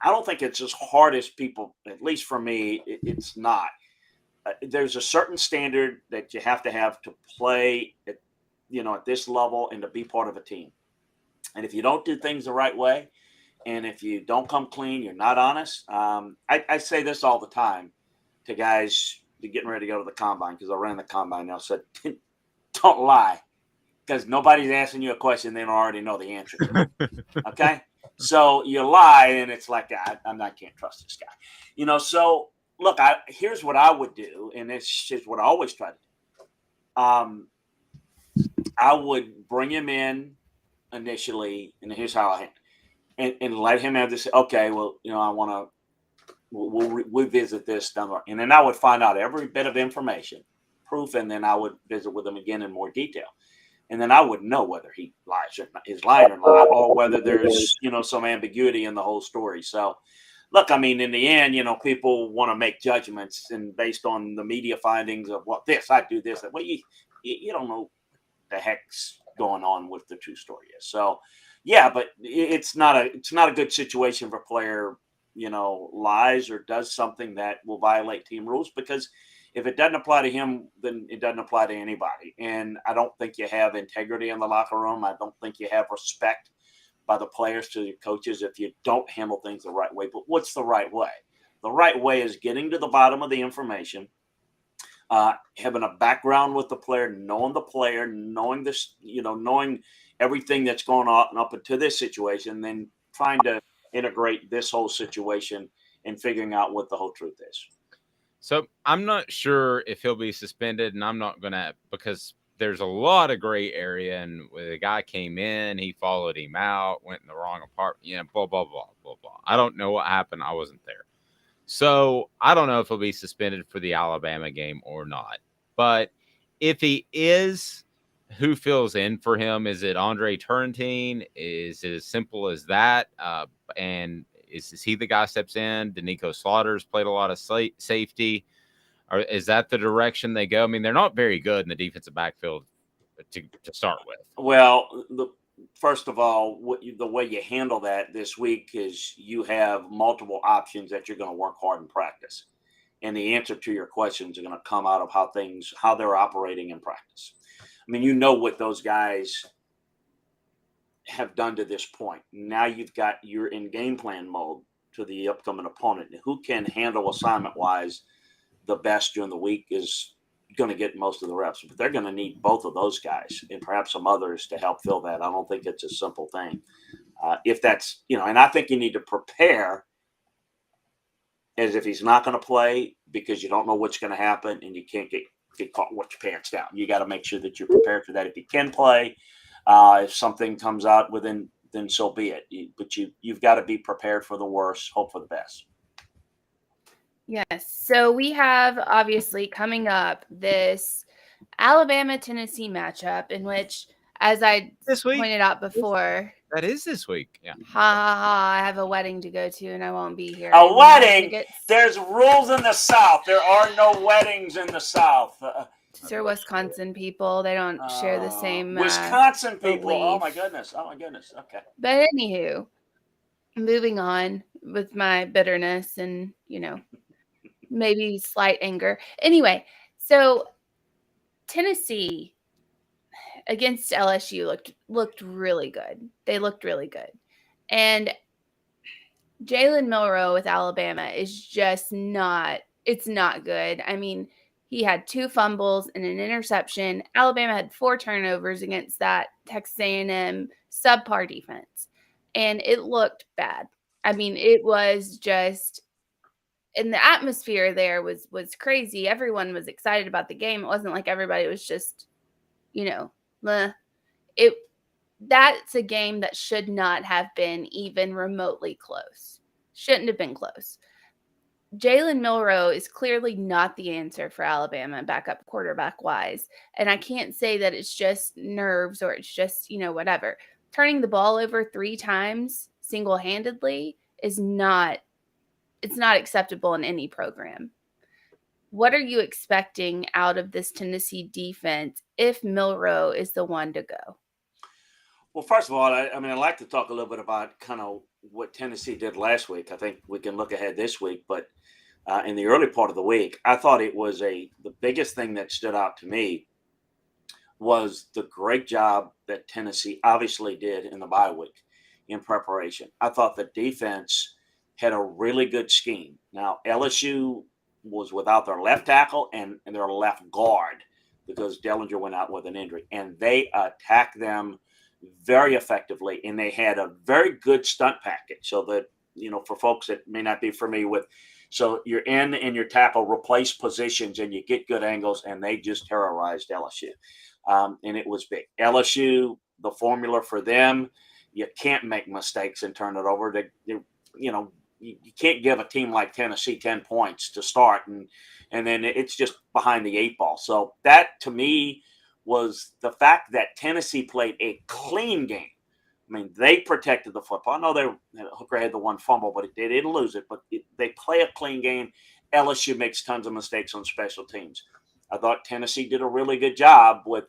don't think it's as hard as people, at least for me, it's not. There's a certain standard that you have to play at, at this level and to be part of a team. And if you don't do things the right way, and if you don't come clean, you're not honest. I say this all the time to guys getting ready to go to the combine, because I ran the combine now. Said, don't lie, because nobody's asking you a question they don't already know the answer to. Okay, so you lie, and it's like, I can't trust this guy. So look, here's what I would do, and it's just what I always try to do. I would bring him in initially, and here's how I handle it. And let him have this. Okay, well, I want to. We'll revisit this number, and then I would find out every bit of information, proof, and then I would visit with him again in more detail, and then I would know whether he is lying or not, or whether there's some ambiguity in the whole story. So, look, I mean, in the end, people want to make judgments, and based on the media findings of I do this. Well, you don't know what the heck's going on with the true story is. So. Yeah, but it's not a good situation for a player, lies or does something that will violate team rules, because if it doesn't apply to him, then it doesn't apply to anybody. And I don't think you have integrity in the locker room. I don't think you have respect by the players to your coaches if you don't handle things the right way. But what's the right way? The right way is getting to the bottom of the information, having a background with the player, knowing this, knowing everything that's going on up into this situation, then trying to integrate this whole situation and figuring out what the whole truth is. So I'm not sure if he'll be suspended, and I'm not going to, because there's a lot of gray area. And when the guy came in, he followed him out, went in the wrong apartment, blah, blah, blah, blah, blah. I don't know what happened. I wasn't there. So I don't know if he'll be suspended for the Alabama game or not. But if he is, who fills in for him? Is it Andre Turrentine? Is it as simple as that? And is he the guy steps in? Danico Slaughter's played a lot of safety. Or is that the direction they go? I mean, they're not very good in the defensive backfield to start with. Well, first of all, the way you handle that this week is you have multiple options that you're going to work hard in practice. And the answer to your questions are going to come out of how they're operating in practice. I mean, what those guys have done to this point. Now you're in game plan mode to the upcoming opponent. Who can handle assignment-wise the best during the week is going to get most of the reps. But they're going to need both of those guys and perhaps some others to help fill that. I don't think it's a simple thing. If that's, and I think you need to prepare as if he's not going to play, because you don't know what's going to happen and you can't get caught with your pants down. You got to make sure that you're prepared for that. If you can play, if something comes out within, then so be it. But you've got to be prepared for the worst, hope for the best. Yes. So we have obviously coming up this Alabama-Tennessee matchup in which as I This week? pointed out before, That is this week. Yeah. ha ha ha, I have a wedding to go to and I won't be here. A I didn't have wedding? tickets. There's rules in the South. There are no weddings in the South. They're Wisconsin people. They don't share the same Wisconsin people. Oh my belief. goodness. Oh my goodness. Okay. But anywho, moving on with my bitterness and, maybe slight anger. Anyway, so Tennessee against LSU looked really good. They looked really good. And Jalen Milroe with Alabama is just not good. I mean, he had 2 fumbles and an interception. Alabama had 4 turnovers against that Texas A&M subpar defense. And it looked bad. I mean, it was just, and the atmosphere there was crazy. Everyone was excited about the game. It wasn't like everybody was just, meh. That's a game that should not have been even remotely close. Shouldn't have been close. Jalen Milroe is clearly not the answer for Alabama backup quarterback wise. And I can't say that it's just nerves or it's just, whatever. Turning the ball over 3 times single-handedly is not acceptable in any program. What are you expecting out of this Tennessee defense if Milroe is the one to go? Well, first of all, I'd like to talk a little bit about kind of what Tennessee did last week. I think we can look ahead this week, but in the early part of the week, I thought it was the biggest thing that stood out to me was the great job that Tennessee obviously did in the bye week in preparation. I thought the defense had a really good scheme. Now, LSU was without their left tackle and their left guard because Dellinger went out with an injury, and they attacked them very effectively, and they had a very good stunt package. So that, for folks that may not be familiar with, so your end and your tackle replace positions and you get good angles, and they just terrorized LSU. And it was big. LSU, the formula for them, you can't make mistakes and turn it over. You can't give a team like Tennessee 10 points to start, and then it's just behind the 8 ball. So that, to me, was the fact that Tennessee played a clean game. I mean, they protected the football. I know Hooker had the 1 fumble, but they didn't lose it. But they play a clean game. LSU makes tons of mistakes on special teams. I thought Tennessee did a really good job with,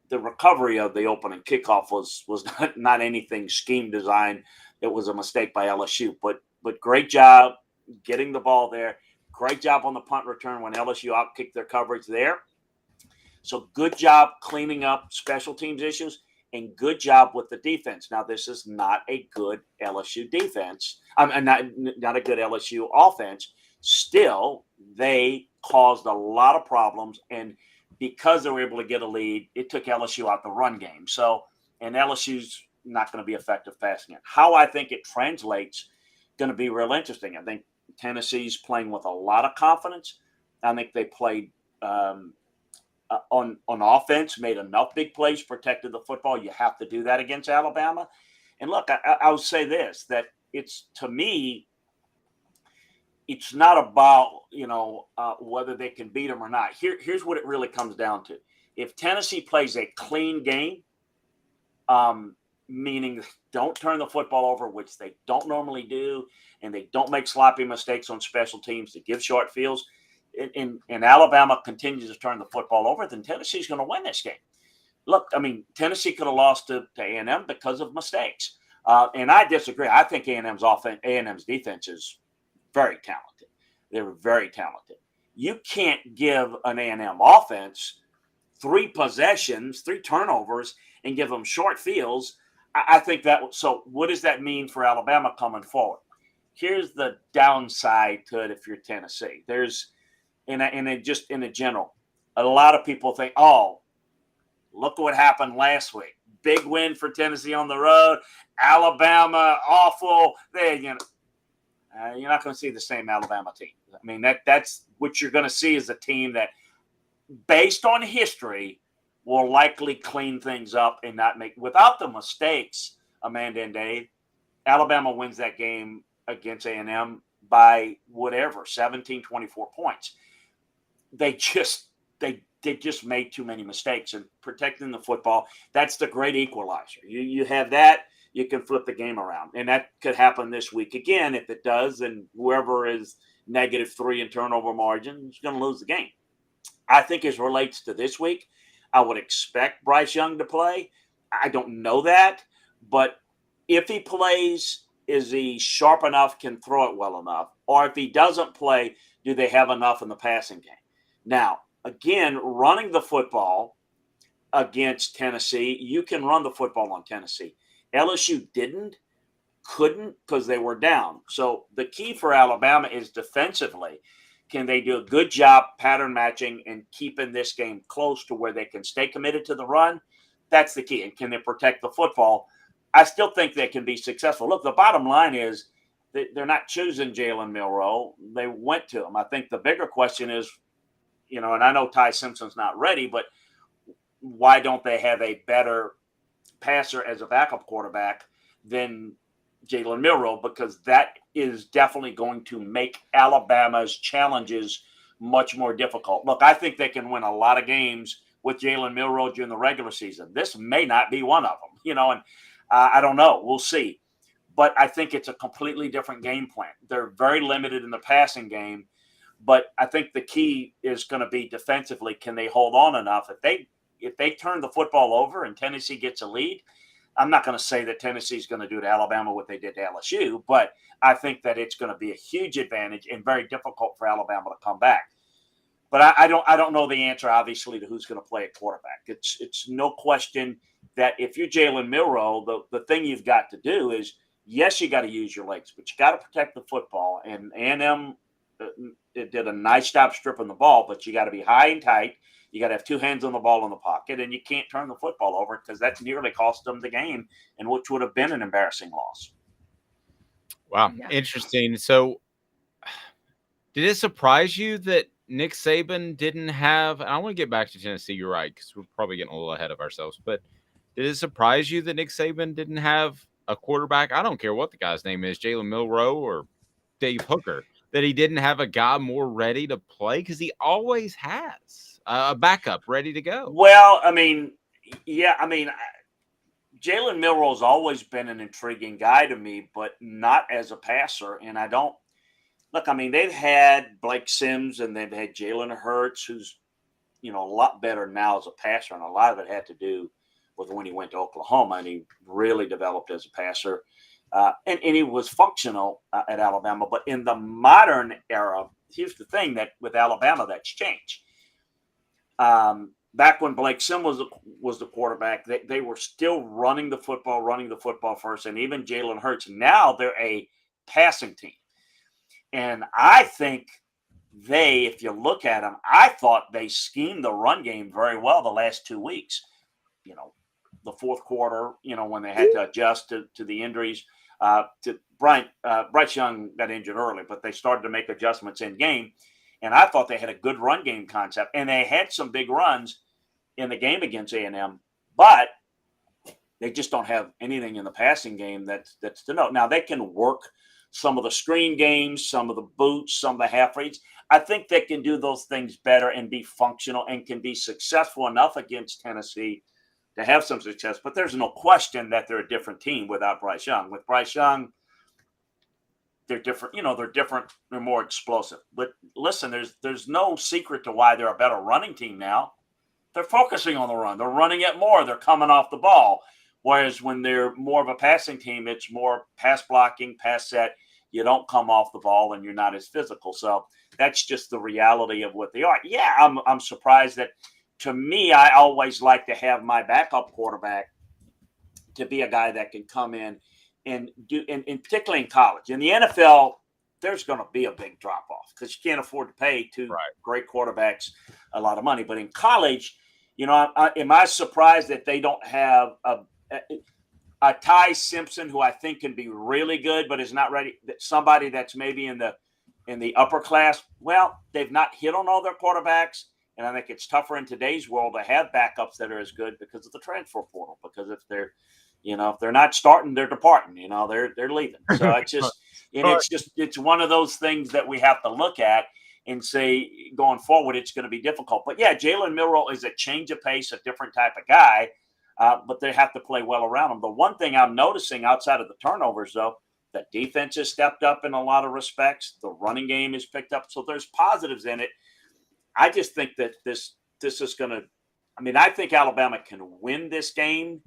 the recovery of the opening kickoff was not anything scheme design. It was a mistake by LSU. But great job getting the ball there. Great job on the punt return when LSU outkicked their coverage there. So good job cleaning up special teams issues and good job with the defense. Now, this is not a good LSU defense. Not a good LSU offense. Still, they caused a lot of problems. And because they were able to get a lead, it took LSU out the run game. So, and LSU's not going to be effective passing it. How I think it translates going to be real interesting. I think Tennessee's playing with a lot of confidence. I think they played on offense, made enough big plays, protected the football. You have to do that against Alabama. And look, I'll say this, that to me, it's not about, whether they can beat them or not. Here's what it really comes down to. If Tennessee plays a clean game, meaning don't turn the football over, which they don't normally do, and they don't make sloppy mistakes on special teams to give short fields, and Alabama continues to turn the football over, then Tennessee's going to win this game. Look, Tennessee could have lost to A&M because of mistakes. And I disagree. I think A&M's defense is very talented. They're very talented. You can't give an A&M offense 3 possessions, 3 turnovers, and give them short fields. I think so what does that mean for Alabama coming forward? Here's the downside to it if you're Tennessee. Just in a general, a lot of people think, oh, look what happened last week. Big win for Tennessee on the road. Alabama, awful. You're not going to see the same Alabama team. That's what you're going to see is a team that, based on history, will likely clean things up and not make – without the mistakes, Amanda and Dave, Alabama wins that game against A&M by 17, 24 points. They they just made too many mistakes. And protecting the football, that's the great equalizer. You have that, you can flip the game around. And that could happen this week again. If it does, and whoever is -3 in turnover margin is going to lose the game. I think as relates to this week, I would expect Bryce Young to play. I don't know that, but if he plays, is he sharp enough, can throw it well enough? Or if he doesn't play, do they have enough in the passing game? Now, again, running the football against Tennessee, you can run the football on Tennessee. LSU couldn't because they were down. So the key for Alabama is defensively. Can they do a good job pattern matching and keeping this game close to where they can stay committed to the run? That's the key. And can they protect the football? I still think they can be successful. Look, the bottom line is they're not choosing Jalen Milroe. They went to him. I think the bigger question is, and I know Ty Simpson's not ready, but why don't they have a better passer as a backup quarterback than Jalen Milroe? Because that is definitely going to make Alabama's challenges much more difficult. Look, I think they can win a lot of games with Jalen Milroe during the regular season. This may not be one of them, and I don't know. We'll see. But I think it's a completely different game plan. They're very limited in the passing game, but I think the key is going to be defensively. Can they hold on enough? If they turn the football over and Tennessee gets a lead, I'm not going to say that Tennessee's going to do to Alabama what they did to LSU, but I think that it's going to be a huge advantage and very difficult for Alabama to come back. But I don't know the answer, obviously, to who's going to play at quarterback. It's no question that if you're Jalen Milroe, the thing you've got to do is, yes, you got to use your legs, but you got to protect the football. And A&M did a nice job stripping the ball, but you got to be high and tight. You got to have two hands on the ball in the pocket, and you can't turn the football over because that nearly cost them the game, and which would have been an embarrassing loss. Wow, interesting. So, did it surprise you that Nick Saban didn't have? And I want to get back to Tennessee. You're right, because we're probably getting a little ahead of ourselves. But did it surprise you that Nick Saban didn't have a quarterback? I don't care what the guy's name is, Jalen Milroe or Dave Hooker, that he didn't have a guy more ready to play, because he always has a backup ready to go. Well, Jalen Milroe's always been an intriguing guy to me, but not as a passer. And I don't look. They've had Blake Sims and they've had Jalen Hurts, who's a lot better now as a passer, and a lot of it had to do with when he went to Oklahoma and he really developed as a passer. And he was functional at Alabama. But in the modern era, here's the thing that with Alabama that's changed. Back when Blake Sims was the quarterback, they were still running the football first, and even Jalen Hurts. Now they're a passing team. And I think if you look at them, I thought they schemed the run game very well the last 2 weeks. The fourth quarter, when they had to adjust to the injuries. Bryce Young got injured early, but they started to make adjustments in game. And I thought they had a good run game concept. And they had some big runs in the game against A&M, but they just don't have anything in the passing game that's to note. Now, they can work some of the screen games, some of the boots, some of the half reads. I think they can do those things better and be functional and can be successful enough against Tennessee to have some success. But there's no question that they're a different team without Bryce Young. With Bryce Young, they're different. They're different. They're more explosive. But listen, there's no secret to why they're a better running team now. They're focusing on the run. They're running it more. They're coming off the ball. Whereas when they're more of a passing team, it's more pass blocking, pass set. You don't come off the ball and you're not as physical. So that's just the reality of what they are. Yeah, I'm surprised that, to me, I always like to have my backup quarterback to be a guy that can come in and do, and particularly in college. In the NFL, there's going to be a big drop off because you can't afford to pay two great quarterbacks a lot of money. But in college, am I surprised that they don't have a Ty Simpson, who I think can be really good, but is not ready? Somebody that's maybe in the upper class. Well, they've not hit on all their quarterbacks. And I think it's tougher in today's world to have backups that are as good because of the transfer portal. Because if they're not starting, they're departing. They're leaving. So it's just, it's one of those things that we have to look at. and say going forward it's going to be difficult. But yeah, Jalen Milroe is a change of pace, a different type of guy, but they have to play well around him. The one thing I'm noticing outside of the turnovers, though, the defense has stepped up in a lot of respects. The running game has picked up, so there's positives in it. I just think that this is going to – I mean, I think Alabama can win this game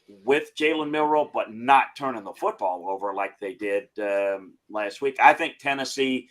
with Jalen Milroe, but not turning the football over like they did last week. I think Tennessee,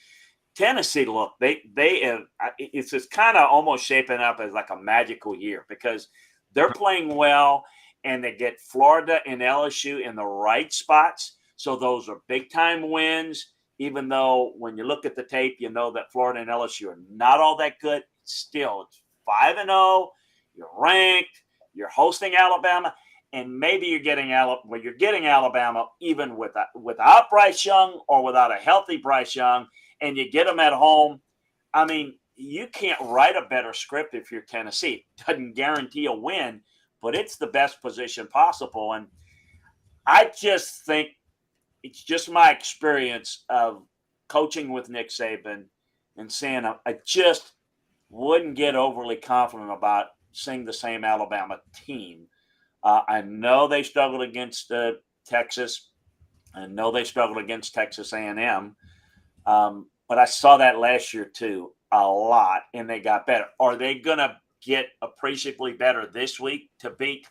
look, they have – it's just kind of almost shaping up as like a magical year because they're playing well and they get Florida and LSU in the right spots. So those are big-time wins, even though when you look at the tape, you know that Florida and LSU are not all that good. Still, it's 5-0. You're ranked. You're hosting Alabama. And maybe you're getting Alabama even without Bryce Young or without a healthy Bryce Young, and you get them at home. I mean, you can't write a better script if you're Tennessee. It doesn't guarantee a win, but it's the best position possible. And I just think it's just my experience of coaching with Nick Saban and saying I just wouldn't get overly confident about seeing the same Alabama team. I know they struggled against Texas. I know they struggled against Texas A&M. But I saw that last year too, a lot, and they got better. Are they going to get appreciably better this week to beat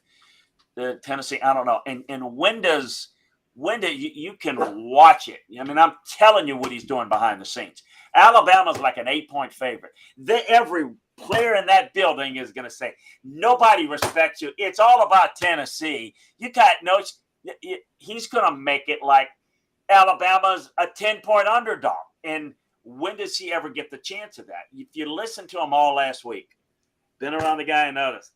the Tennessee? I don't know. And when do you can watch it? I mean, I'm telling you what he's doing behind the scenes. Alabama's like an 8-point favorite. Every player in that building is going to say, nobody respects you. It's all about Tennessee. You got no – he's going to make it like Alabama's a 10-point underdog. And when does he ever get the chance of that? If you listen to him all last week, been around the guy and noticed.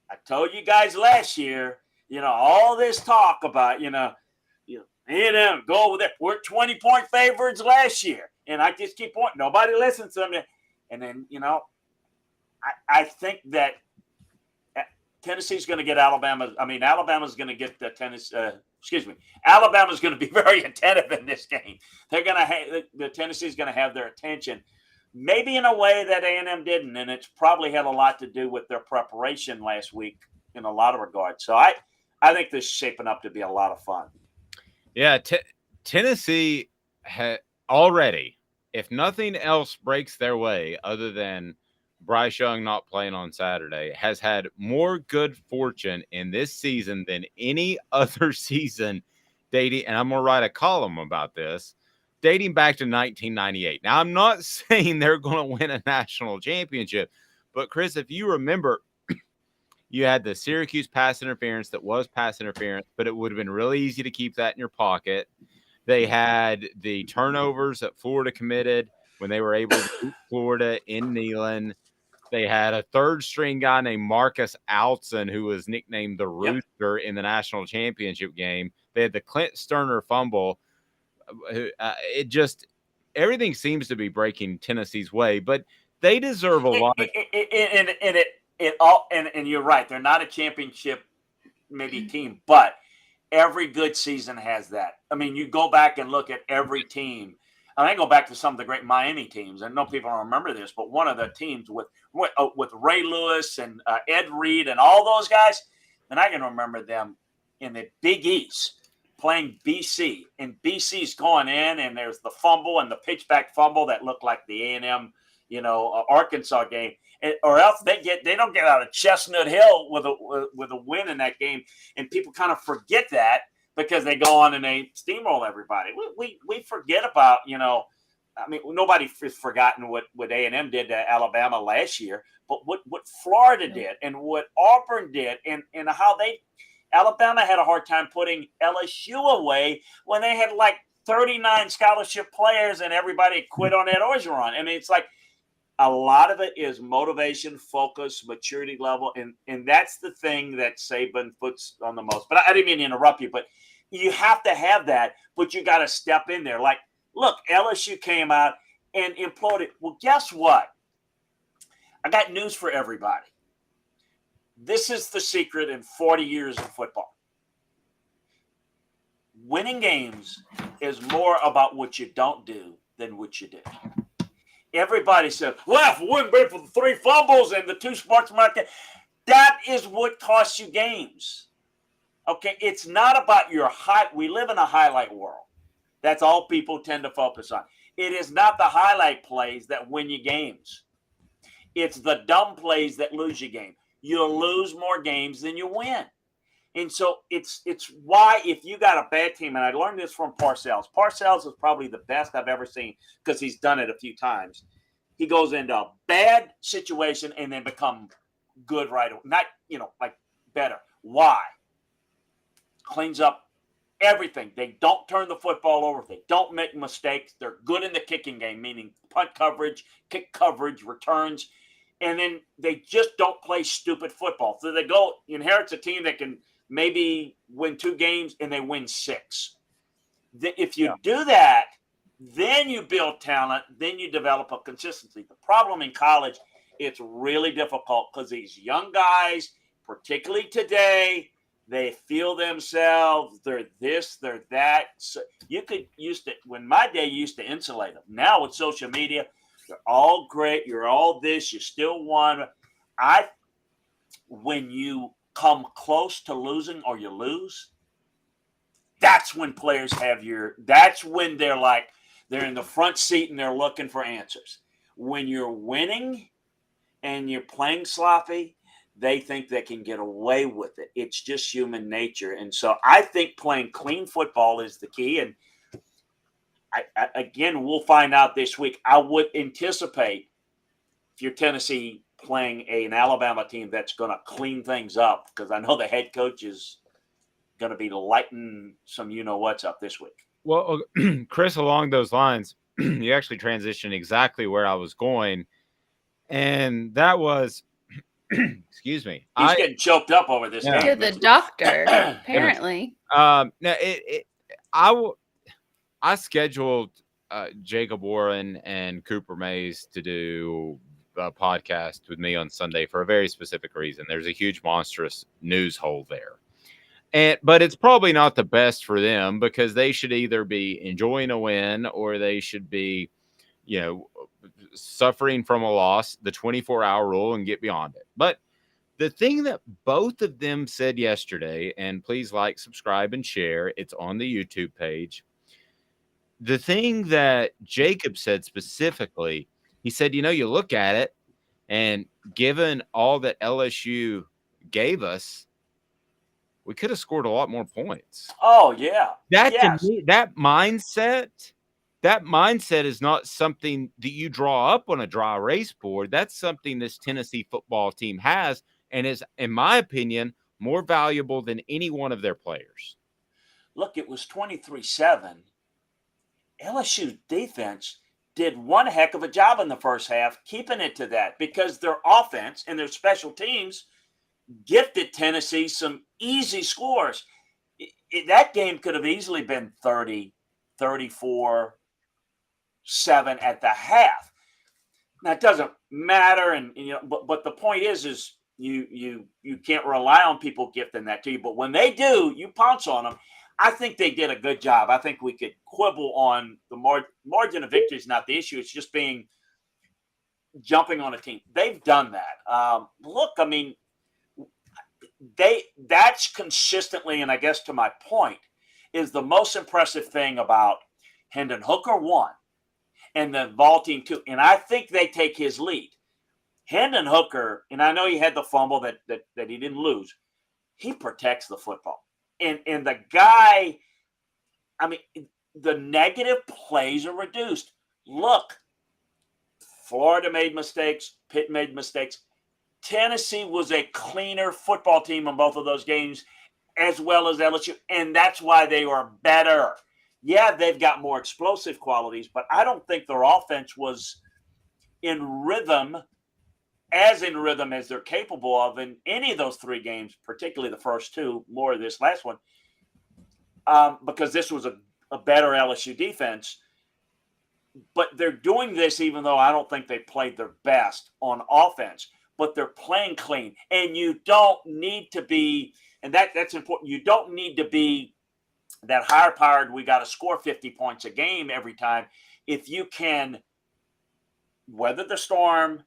I told you guys last year, all this talk about, A&M, go over there. We're 20-point favorites last year. And I just keep pointing. Nobody listens to me. And then, I think that Tennessee's going to get Alabama. I mean, Alabama's going to get the Alabama's going to be very attentive in this game. They're going to have the Tennessee's going to have their attention, maybe in a way that A&M didn't, and it's probably had a lot to do with their preparation last week in a lot of regards. So I think this is shaping up to be a lot of fun. Yeah, Tennessee already, if nothing else breaks their way other than Bryce Young not playing on Saturday, has had more good fortune in this season than any other season dating, and I'm going to write a column about this, dating back to 1998. Now, I'm not saying they're going to win a national championship, but Chris, if you remember, you had the Syracuse pass interference that was pass interference, but it would have been really easy to keep that in your pocket. They had the turnovers that Florida committed when they were able to beat Florida in Neyland. They had a third-string guy named Marcus Alton, who was nicknamed the Rooster in the national championship game. They had the Clint Sterner fumble. Everything seems to be breaking Tennessee's way, but they deserve a lot. And you're right. They're not a championship maybe team, but every good season has that. I mean, you go back and look at every team. I go back to some of the great Miami teams. I know people don't remember this, but one of the teams with Ray Lewis and Ed Reed and all those guys, and I can remember them in the Big East playing BC. And BC's going in, and there's the fumble and the pitchback fumble that looked like the A&M, Arkansas game. Or else they don't get out of Chestnut Hill with a win in that game, and people kind of forget that because they go on and they steamroll everybody. We forget about nobody's forgotten what A&M did to Alabama last year, but what Florida did and what Auburn did and how Alabama had a hard time putting LSU away when they had like 39 scholarship players and everybody quit on Ed Orgeron. I mean, it's like. A lot of it is motivation, focus, maturity level, and that's the thing that Saban puts on the most. But I didn't mean to interrupt you, but you have to have that, but you got to step in there. Like, look, LSU came out and imploded. Well, guess what? I got news for everybody. This is the secret in 40 years of football. Winning games is more about what you don't do than what you do. everybody says, well, if it wouldn't be for the 3 fumbles and the 2 sparks market, that is what costs you games. Okay, it's not about your height. We live in a highlight world. That's all people tend to focus on. It is not the highlight plays that win you games. It's the dumb plays that lose you game. You'll lose more games than you win. And so it's why if you got a bad team, and I learned this from Parcells. Parcells is probably the best I've ever seen because he's done it a few times. He goes into a bad situation and then become good right away. Not, like better. Why? Cleans up everything. They don't turn the football over. They don't make mistakes. They're good in the kicking game, meaning punt coverage, kick coverage, returns. And then they just don't play stupid football. So they inherits a team that can maybe win 2 games and they win 6. If you do that, then you build talent, then you develop a consistency. The problem in college, it's really difficult because these young guys, particularly today, they feel themselves, they're this, they're that. So when my day used to insulate them. Now with social media, you're all great, you're all this, you still won. When you come close to losing or you lose, that's when players that's when they're in the front seat and they're looking for answers. When you're winning and you're playing sloppy, they think they can get away with it. It's just human nature. And so I think playing clean football is the key. And again, we'll find out this week. I would anticipate if you're Tennessee playing an Alabama team that's going to clean things up, because I know the head coach is going to be lighting some what's up this week. Well, Chris, along those lines, you actually transitioned exactly where I was going. And that was, excuse me. He's getting choked up over this game. To the doctor, apparently. I scheduled Jacob Warren and Cooper Mays to do a podcast with me on Sunday for a very specific reason. There's a huge, monstrous news hole there. But it's probably not the best for them because they should either be enjoying a win or they should be, suffering from a loss, the 24-hour rule, and get beyond it. But the thing that both of them said yesterday, and please like, subscribe, and share, it's on the YouTube page. The thing that Jacob said specifically, he said, you look at it, and given all that LSU gave us, we could have scored a lot more points. Oh, yeah. To me, that mindset is not something that you draw up on a dry erase board. That's something this Tennessee football team has and is, in my opinion, more valuable than any one of their players. Look, it was 23-7. LSU's defense did one heck of a job in the first half, keeping it to that because their offense and their special teams gifted Tennessee some easy scores. That game could have easily been 30, 34, 7 at the half. Now it doesn't matter, but the point is you can't rely on people gifting that to you. But when they do, you pounce on them. I think they did a good job. I think we could quibble on the margin of victory is not the issue. It's just jumping on a team. They've done that. Look, I mean, that's consistently, and I guess to my point, is the most impressive thing about Hendon. Hooker 1 and the Vol team 2. And I think they take his lead. Hendon Hooker, and I know he had the fumble that he didn't lose. He protects the football. And the guy, I mean, the negative plays are reduced. Look, Florida made mistakes. Pitt made mistakes. Tennessee was a cleaner football team in both of those games, as well as LSU, and that's why they are better. Yeah, they've got more explosive qualities, but I don't think their offense was in rhythm as they're capable of in any of those 3 games, particularly the first 2, more of this last one, because this was a better LSU defense. But they're doing this even though I don't think they played their best on offense. But they're playing clean. And you don't need to be, and that's important, you don't need to be that higher-powered, we got to score 50 points a game every time. If you can weather the storm,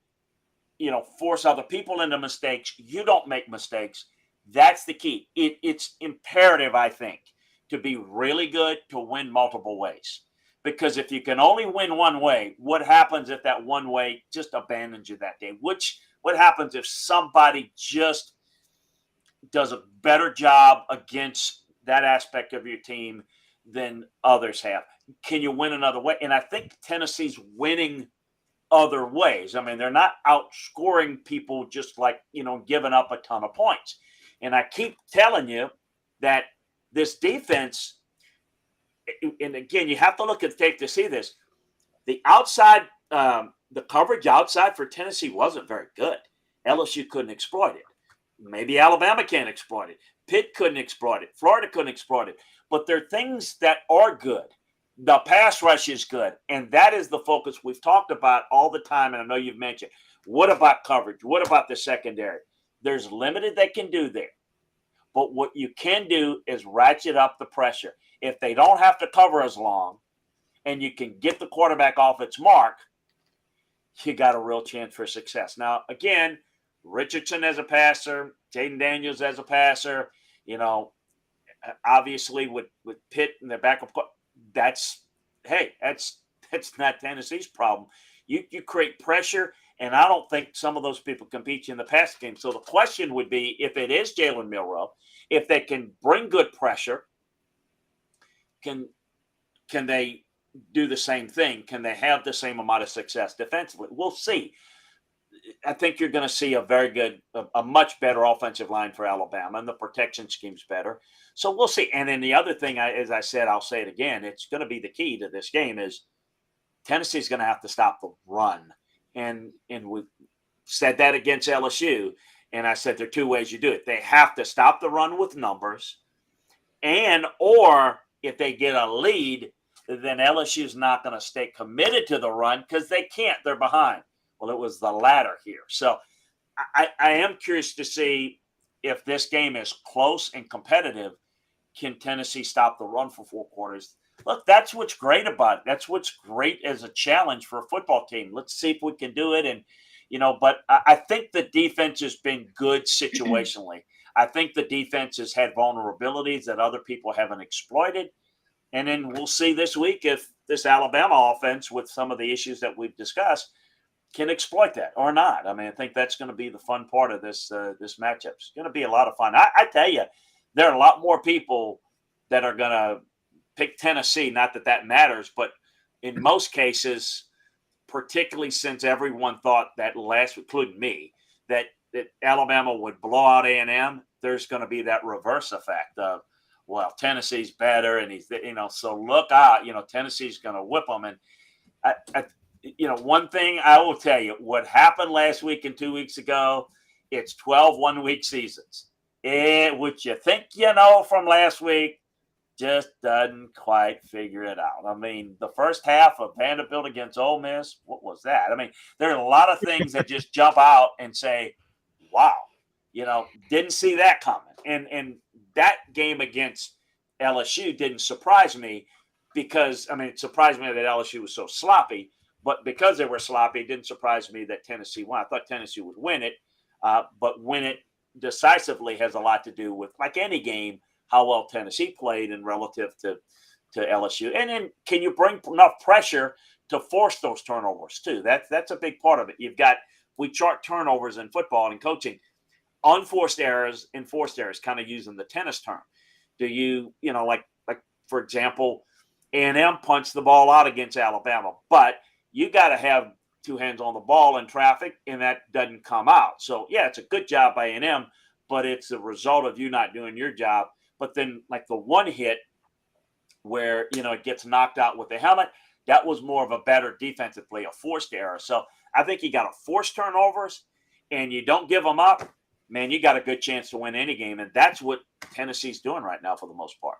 force other people into mistakes. You don't make mistakes. That's the key. It's imperative, I think, to be really good to win multiple ways. Because if you can only win one way, what happens if that one way just abandons you that day? What happens if somebody just does a better job against that aspect of your team than others have? Can you win another way? And I think Tennessee's winning other ways. I mean, they're not outscoring people just like, giving up a ton of points. And I keep telling you that this defense, and again, you have to look at the tape to see this. The outside, the coverage outside for Tennessee wasn't very good. LSU couldn't exploit it. Maybe Alabama can't exploit it. Pitt couldn't exploit it. Florida couldn't exploit it. But there are things that are good. The pass rush is good, and that is the focus we've talked about all the time, and I know you've mentioned. What about coverage? What about the secondary? There's limited they can do there. But what you can do is ratchet up the pressure. If they don't have to cover as long and you can get the quarterback off its mark, you got a real chance for success. Now, again, Richardson as a passer, Jaden Daniels as a passer, obviously with Pitt in their backup, that's not Tennessee's problem. You create pressure, and I don't think some of those people can beat you in the passing game. So the question would be, if it is Jalen Milroe, if they can bring good pressure, can they do the same thing? Can they have the same amount of success defensively? We'll see. I think you're going to see a much better offensive line for Alabama, and the protection scheme's better. So we'll see. And then the other thing, as I said, I'll say it again, it's going to be the key to this game is Tennessee's going to have to stop the run. And we said that against LSU, and I said there are two ways you do it. They have to stop the run with numbers, or if they get a lead, then LSU's not going to stay committed to the run because they can't. They're behind. Well, it was the latter here. So I am curious to see if this game is close and competitive. Can Tennessee stop the run for 4 quarters? Look, that's what's great about it. That's what's great as a challenge for a football team. Let's see if we can do it. And, but I think the defense has been good situationally. I think the defense has had vulnerabilities that other people haven't exploited. And then we'll see this week if this Alabama offense, with some of the issues that we've discussed, can exploit that or not. I mean, I think that's going to be the fun part of this matchup. It's going to be a lot of fun. I tell you, there are a lot more people that are going to pick Tennessee. Not that matters, but in most cases, particularly since everyone thought that including me, that Alabama would blow out A&M, there's going to be that reverse effect of, well, Tennessee's better, and so look out, Tennessee's going to whip them. And one thing I will tell you, what happened last week and 2 weeks ago, it's 12 one-week seasons. Which you think from last week just doesn't quite figure it out. I mean, the first half of Vanderbilt against Ole Miss, what was that? I mean, there are a lot of things that just jump out and say, wow, didn't see that coming. And that game against LSU didn't surprise me because, it surprised me that LSU was so sloppy. But because they were sloppy, it didn't surprise me that Tennessee won. I thought Tennessee would win it, but win it decisively has a lot to do with, like any game, how well Tennessee played and relative to LSU. And then can you bring enough pressure to force those turnovers too? That's a big part of it. We chart turnovers in football and coaching, unforced errors and forced errors, kind of using the tennis term. Do you, like for example, A&M punched the ball out against Alabama, but you got to have 2 hands on the ball in traffic, and that doesn't come out. So, yeah, it's a good job by A&M, but it's a result of you not doing your job. But then, like the one hit where, it gets knocked out with the helmet, that was more of a better defensive play, a forced error. So I think you got to force turnovers, and you don't give them up, man, you got a good chance to win any game. And that's what Tennessee's doing right now for the most part.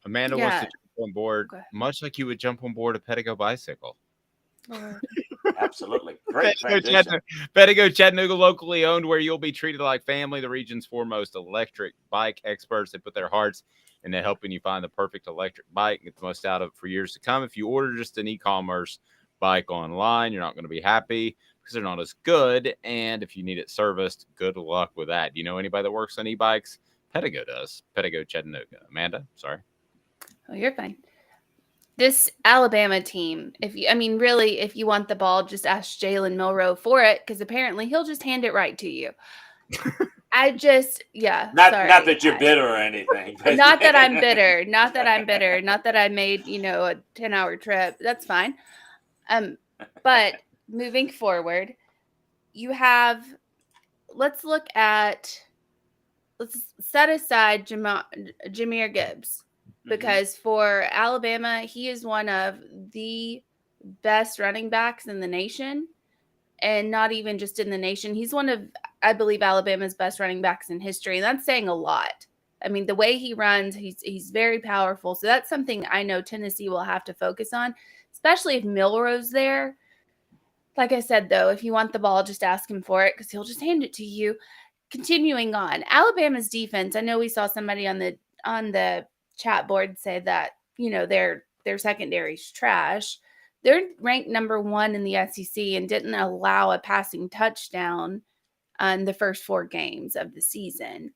Amanda wants to jump on board, much like you would jump on board a Pettigo bicycle. Absolutely. Great. Pettigo Chattanooga, locally owned, where you'll be treated like family. The region's foremost electric bike experts. They put their hearts into helping you find the perfect electric bike and get the most out of it for years to come. If you order just an e-commerce bike online, you're not going to be happy because they're not as good. And if you need it serviced, good luck with that. Do you know anybody that works on e-bikes? Pedigo does. Pedigo Chattanooga. Amanda, sorry. Oh, you're fine. This Alabama team, if you want the ball, just ask Jalen Milroe for it, because apparently he'll just hand it right to you. Not that you're bitter or anything. But Not that I'm bitter. Not that I'm bitter. Not that I made, a 10-hour trip. That's fine. But moving forward, let's set aside Jahmyr Gibbs, because for Alabama, he is one of the best running backs in the nation, and not even just in the nation. He's one of, I believe, Alabama's best running backs in history, and that's saying a lot. I mean, the way he runs, he's very powerful. So that's something I know Tennessee will have to focus on, especially if Milroe's there. Like I said, though, if you want the ball, just ask him for it, because he'll just hand it to you. Continuing on, Alabama's defense. I know we saw somebody on the chat board say that, their secondary's trash. They're ranked number 1 in the SEC and didn't allow a passing touchdown on the first 4 games of the season.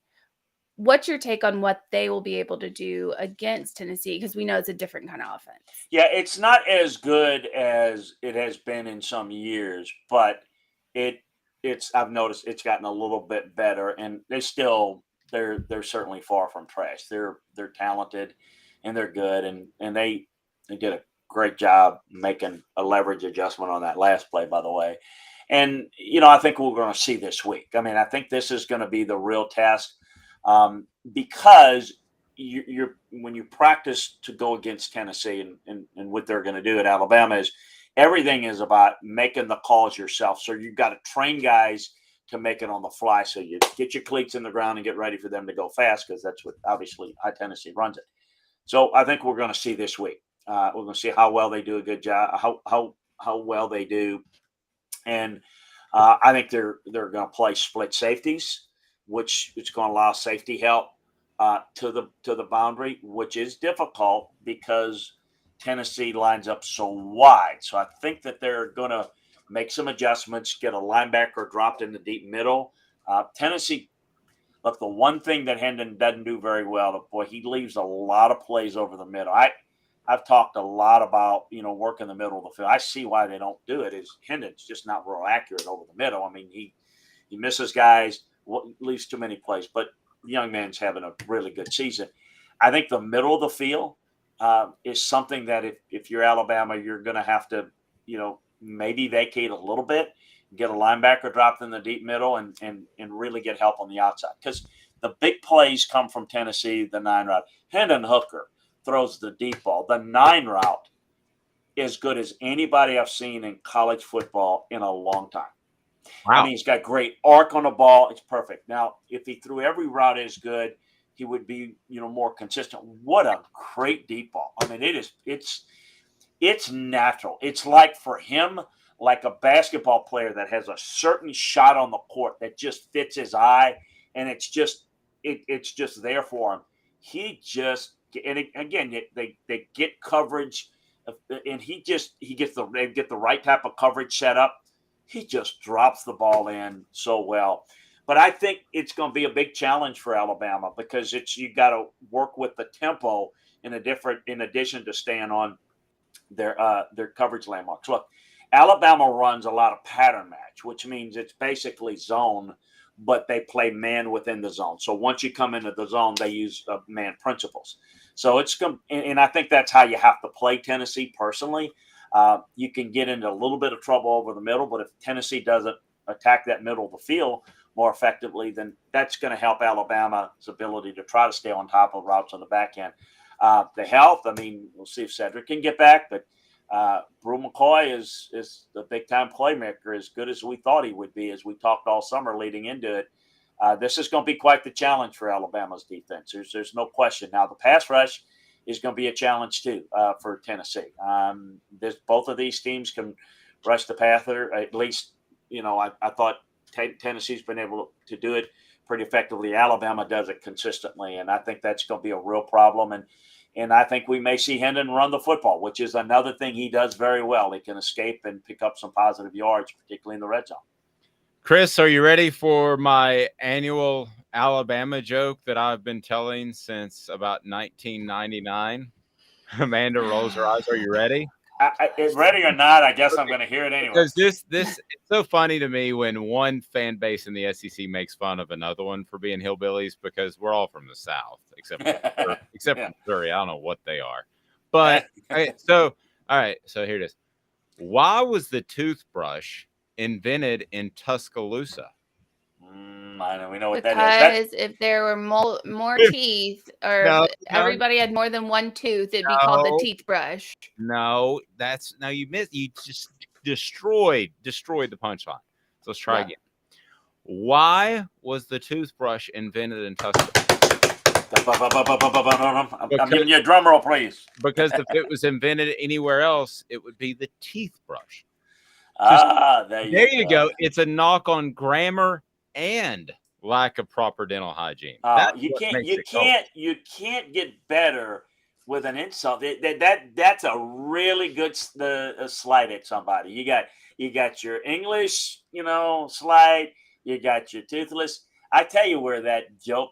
What's your take on what they will be able to do against Tennessee? Because we know it's a different kind of offense. Yeah, it's not as good as it has been in some years, but I've noticed it's gotten a little bit better, and they're certainly far from trash. They're talented and they're good, and they did a great job making a leverage adjustment on that last play, by the way. And I think we're going to see this week. I mean, I think this is going to be the real test, because when you practice to go against Tennessee and what they're going to do at Alabama is everything is about making the calls yourself. So you've got to train guys to make it on the fly. So you get your cleats in the ground and get ready for them to go fast, because that's what obviously Tennessee runs it. So I think we're going to see this week. We're going to see how well they do a good job, how well they do. And I think they're going to play split safeties, which is going to allow safety help to the boundary, which is difficult because Tennessee lines up so wide. So I think that they're going to make some adjustments, get a linebacker dropped in the deep middle. Tennessee, look, the one thing that Hendon doesn't do very well, boy, he leaves a lot of plays over the middle. I've talked a lot about, working the middle of the field. I see why they don't do it. Is Hendon's just not real accurate over the middle. I mean, he misses guys, leaves too many plays, but the young man's having a really good season. I think the middle of the field is something that if you're Alabama, you're going to have to, maybe vacate a little bit, get a linebacker dropped in the deep middle and really get help on the outside. Because the big plays come from Tennessee, the 9 route. Hendon Hooker throws the deep ball. The 9 route is good as anybody I've seen in college football in a long time. Wow. I mean, he's got great arc on the ball. It's perfect. Now, if he threw every route as good, he would be, more consistent. What a great deep ball. I mean, it's natural. It's like for him, like a basketball player that has a certain shot on the court that just fits his eye, and it's just there for him. He just, and again, they get coverage, and they get the right type of coverage set up. He just drops the ball in so well. But I think it's going to be a big challenge for Alabama, because you got to work with the tempo in addition to staying on their coverage landmarks. Look, Alabama runs a lot of pattern match, which means it's basically zone, but they play man within the zone. So once you come into the zone, they use man principles. So and I think that's how you have to play Tennessee personally. You can get into a little bit of trouble over the middle, but if Tennessee doesn't attack that middle of the field more effectively, then that's going to help Alabama's ability to try to stay on top of routes on the back end. The health, I mean, we'll see if Cedric can get back, but Brew McCoy is the big-time playmaker, as good as we thought he would be, as we talked all summer leading into it. This is going to be quite the challenge for Alabama's defense. There's no question. Now, the pass rush is going to be a challenge, too, for Tennessee. Both of these teams can rush the passer. At least, I thought Tennessee's been able to do it pretty effectively. Alabama does it consistently, and I think that's going to be a real problem. And And I think we may see Hendon run the football, which is another thing he does very well. He can escape and pick up some positive yards, particularly in the red zone. Chris, are you ready for my annual Alabama joke that I've been telling since about 1999? Amanda rolls her eyes. Are you ready? Ready or not, I guess I'm going to hear it anyway. Because this it's so funny to me when one fan base in the SEC makes fun of another one for being hillbillies, because we're all from the South, except for Missouri. I don't know what they are. But all right, so here it is. Why was the toothbrush invented in Tuscaloosa? I know, we know what that is. Because if there were more teeth, or everybody had more than one tooth, it'd be called the teeth brush. No, you missed. You just destroyed the punchline. So let's try again. Why was the toothbrush invented in Tuscaloosa? I'm giving you a drum roll, please. Because if it was invented anywhere else, it would be the teeth brush. There you go. It's a knock on grammar and lack of proper dental hygiene. You can't get better with an insult. That's a really good slight at somebody. You got your English, slight. You got your toothless. I tell you where that joke,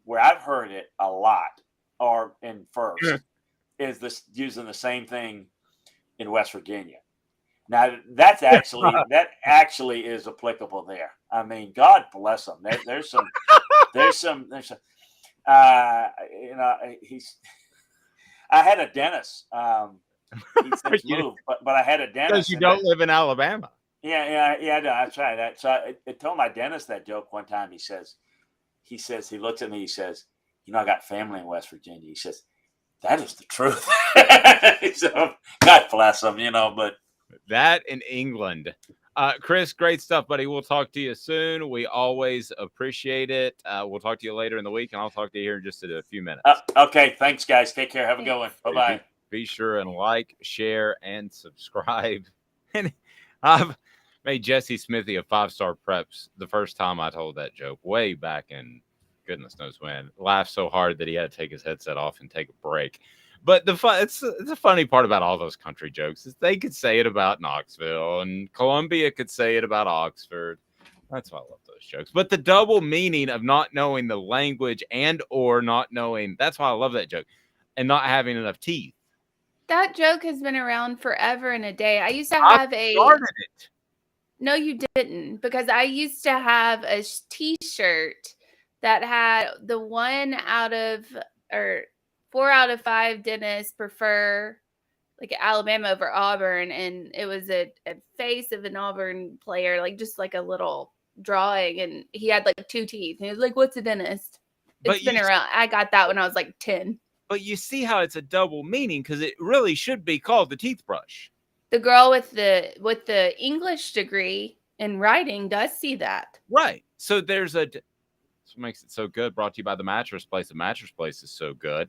where I've heard it a lot, or in first, is this using the same thing in West Virginia. Now that actually is applicable there. I mean, God bless them. There's some. I had a dentist. He since moved, but I had a dentist. Because you don't live in Alabama. Yeah, that's right. So I told my dentist that joke one time. He says, he looks at me. He says, I got family in West Virginia. He says, that is the truth. So God bless him, but. That in England. Chris, great stuff, buddy. We'll talk to you soon. We always appreciate it. We'll talk to you later in the week, and I'll talk to you here in just a few minutes. Okay. Thanks, guys. Take care. Have a good one. Bye-bye. Be sure and like, share, and subscribe. And I've made Jesse Smithy of 5-Star Preps the first time I told that joke, way back in goodness knows when. Laughed so hard that he had to take his headset off and take a break. But it's the funny part about all those country jokes is they could say it about Knoxville, and Columbia could say it about Oxford. That's why I love those jokes. But the double meaning of not knowing the language or not knowing, that's why I love that joke, and not having enough teeth. That joke has been around forever and a day. I used to have started it. No, you didn't, because I used to have a T-shirt that had the 4 out of 5 dentists prefer like Alabama over Auburn, and it was a face of an Auburn player, like just like a little drawing, and he had like 2 teeth. And he was like, "What's a dentist?" It's been around. I got that when I was like 10. But you see how it's a double meaning, because it really should be called the teeth brush. The girl with the English degree in writing does see that. Right. So there's what makes it so good. Brought to you by the Mattress Place. The Mattress Place is so good.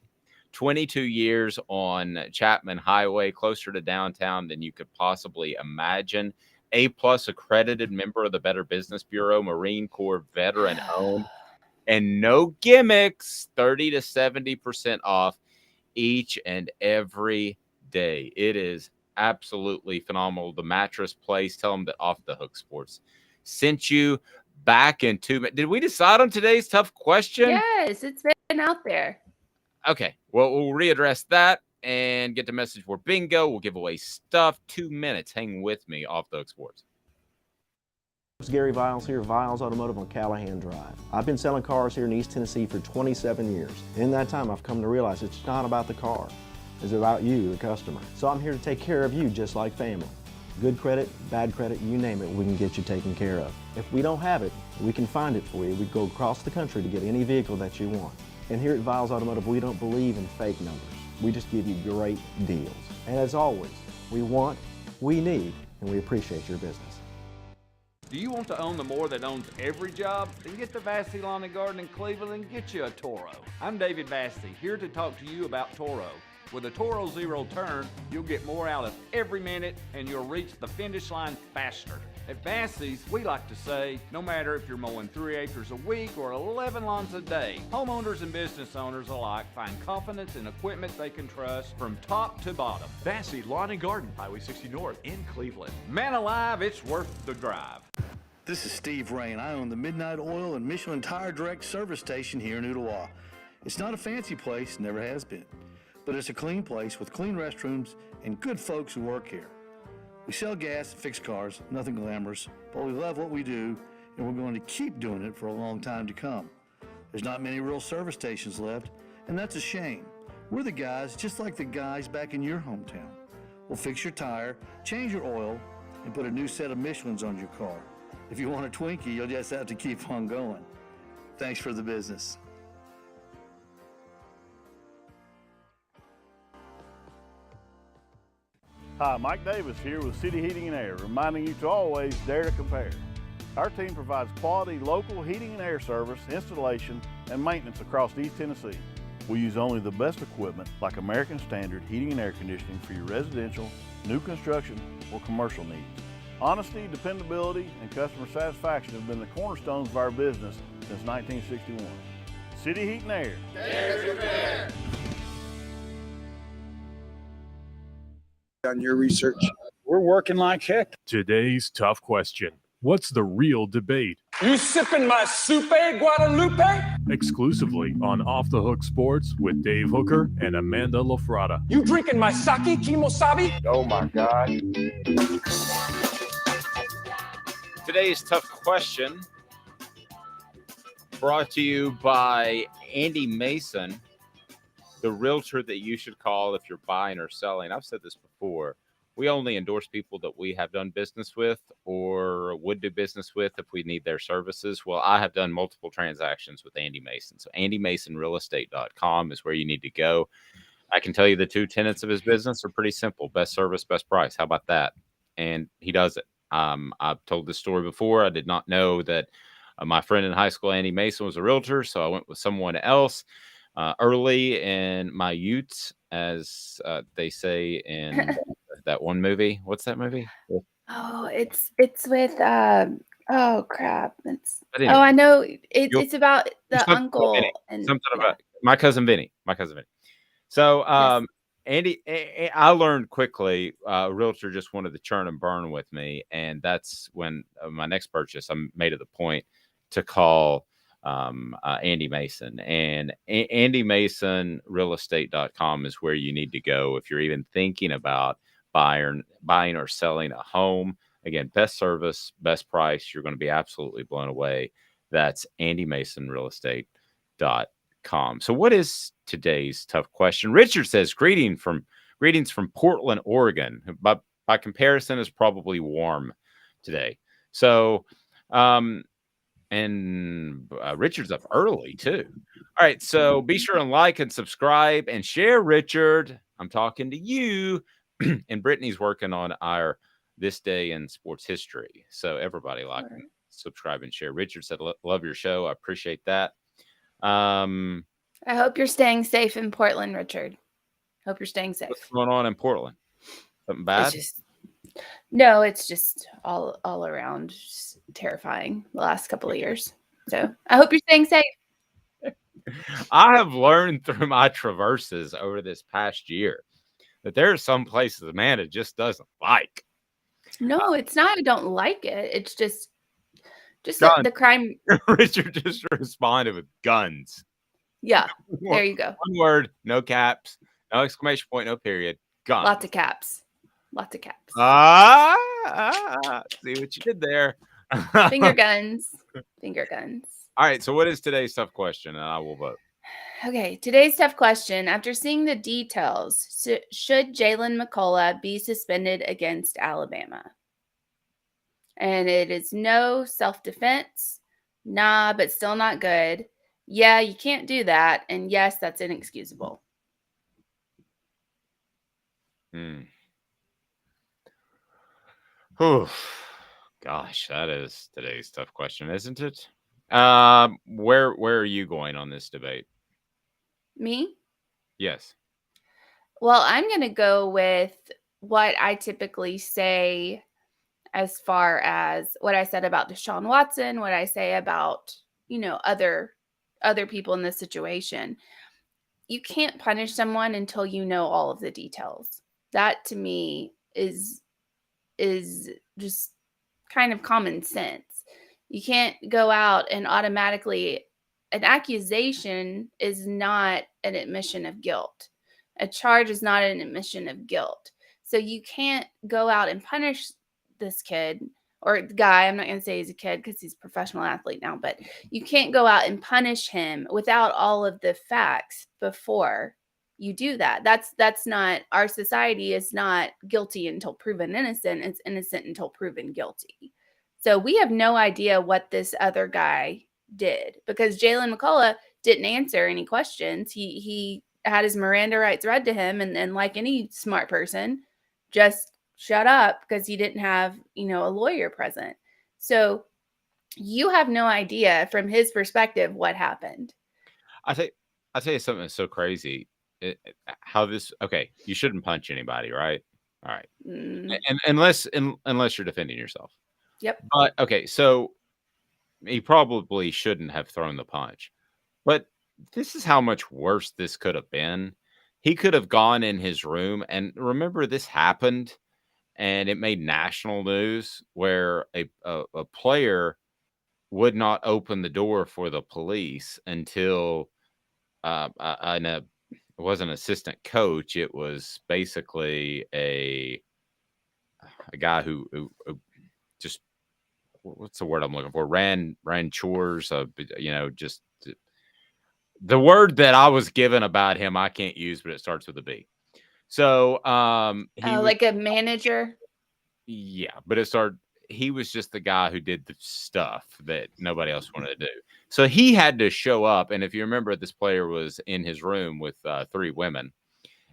22 years on Chapman Highway, closer to downtown than you could possibly imagine. A+ accredited member of the Better Business Bureau, Marine Corps veteran owned, and no gimmicks, 30 to 70% off each and every day. It is absolutely phenomenal. The Mattress Place, tell them that Off the Hook Sports sent you back in 2 minutes. Did we decide on today's tough question? Yes, it's been out there. Okay, well, we'll readdress that and get the message for bingo. We'll give away stuff. 2 minutes. Hang with me. Off the Hook Sports. It's Gary Viles here, Viles Automotive on Callahan Drive. I've been selling cars here in East Tennessee for 27 years. In that time, I've come to realize it's not about the car. It's about you, the customer. So I'm here to take care of you just like family. Good credit, bad credit, you name it, we can get you taken care of. If we don't have it, we can find it for you. We go across the country to get any vehicle that you want. And here at Viles Automotive, we don't believe in fake numbers. We just give you great deals. And as always, we want, we need, and we appreciate your business. Do you want to own the more that owns every job? Then get to Vassy Lawn and Garden in Cleveland and get you a Toro. I'm David Vassy, here to talk to you about Toro. With a Toro Zero Turn, you'll get more out of every minute and you'll reach the finish line faster. At Bassey's, we like to say, no matter if you're mowing 3 acres a week or 11 lawns a day, homeowners and business owners alike find confidence in equipment they can trust from top to bottom. Bassey Lawn and Garden, Highway 60 North in Cleveland. Man alive, it's worth the drive. This is Steve Rain. I own the Midnight Oil and Michelin Tire Direct service station here in Ottawa. It's not a fancy place, never has been, but it's a clean place with clean restrooms and good folks who work here. We sell gas and fix cars, nothing glamorous, but we love what we do, and we're going to keep doing it for a long time to come. There's not many real service stations left, and that's a shame. We're the guys just like the guys back in your hometown. We'll fix your tire, change your oil, and put a new set of Michelins on your car. If you want a Twinkie, you'll just have to keep on going. Thanks for the business. Hi, Mike Davis here with City Heating and Air, reminding you to always dare to compare. Our team provides quality local heating and air service, installation, and maintenance across East Tennessee. We use only the best equipment like American Standard heating and air conditioning for your residential, new construction, or commercial needs. Honesty, dependability, and customer satisfaction have been the cornerstones of our business since 1961. City Heat and Air. Dare to compare. On your research. We're working like heck. Today's tough question. What's the real debate? You sipping my Soupe Guadalupe? Exclusively on Off the Hook Sports with Dave Hooker and Amanda LaFratta. You drinking my sake kimosabi? Oh my God. Today's tough question brought to you by Andy Mason, the realtor that you should call if you're buying or selling. I've said this before. We only endorse people that we have done business with or would do business with if we need their services. Well, I have done multiple transactions with Andy Mason. So AndyMasonRealEstate.com is where you need to go. I can tell you the two tenets of his business are pretty simple. Best service, best price. How about that? And he does it. I've told this story before. I did not know that my friend in high school, Andy Mason, was a realtor. So I went with someone else. Early in my youth, as they say in that one movie. What's that movie? Oh, it's with oh crap. Anyway, I know it's about the uncle and something about my cousin Vinny. So yes. Andy, I learned quickly. Realtor just wanted to churn and burn with me, and that's when my next purchase, I made it a point to call Andy Mason, and AndyMasonRealEstate.com is where you need to go if you're even thinking about buying or selling a home. Again, best service, best price. You're going to be absolutely blown away. That's AndyMasonRealEstate.com. So what is today's tough question? Richard says, greetings from Portland, Oregon. By comparison, is probably warm today. So, and Richard's up early too. All right, so be sure and like and subscribe and share. Richard, I'm talking to you. And Brittany's working on our This Day in Sports History. So everybody like and subscribe and share. Richard said, love your show. I appreciate that. I hope you're staying safe in Portland, Richard. Hope you're staying safe. What's going on in Portland? Something bad? It's just all around just terrifying the last couple of years. So I hope you're staying safe. I have learned through my traverses over this past year that there are some places Amanda just doesn't like. No, it's not. I don't like it. It's just the crime. Richard just responded with guns. Yeah, there you go. One word, no caps, no exclamation point, no period. Guns. Lots of caps. See what you did there. Finger guns. All right. So what is today's tough question? And I will vote. Okay. Today's tough question. After seeing the details, should Jaylen McCullough be suspended against Alabama? And it is no, self-defense. Nah, but still not good. Yeah, you can't do that. And yes, that's inexcusable. Oh, gosh, that is today's tough question, isn't it? Where are you going on this debate? Me? Yes. Well, I'm going to go with what I typically say as far as what I said about Deshaun Watson, what I say about, other people in this situation. You can't punish someone until you know all of the details. That to me is just kind of common sense. You can't go out and automatically, an accusation is not an admission of guilt. A charge is not an admission of guilt. So you can't go out and punish this kid or the guy. I'm not going to say he's a kid because he's a professional athlete now, but you can't go out and punish him without all of the facts before you do that. That's not, our society is not guilty until proven innocent. It's innocent until proven guilty. So we have no idea what this other guy did because Jaylen McCullough didn't answer any questions. He had his Miranda rights read to him, and like any smart person, just shut up because he didn't have, a lawyer present. So you have no idea from his perspective what happened. I'll tell you something that's so crazy. Okay, you shouldn't punch anybody, right? All right. And unless you're defending yourself. Yep. But okay, so he probably shouldn't have thrown the punch. But this is how much worse this could have been. He could have gone in his room, and remember this happened, and it made national news where a player would not open the door for the police until it wasn't an assistant coach. It was basically a guy who just, what's the word I'm looking for? Ran chores, just the word that I was given about him, I can't use, but it starts with a B. So, like a manager. Yeah, but he was just the guy who did the stuff that nobody else wanted to do. So he had to show up. And if you remember, this player was in his room with 3 women,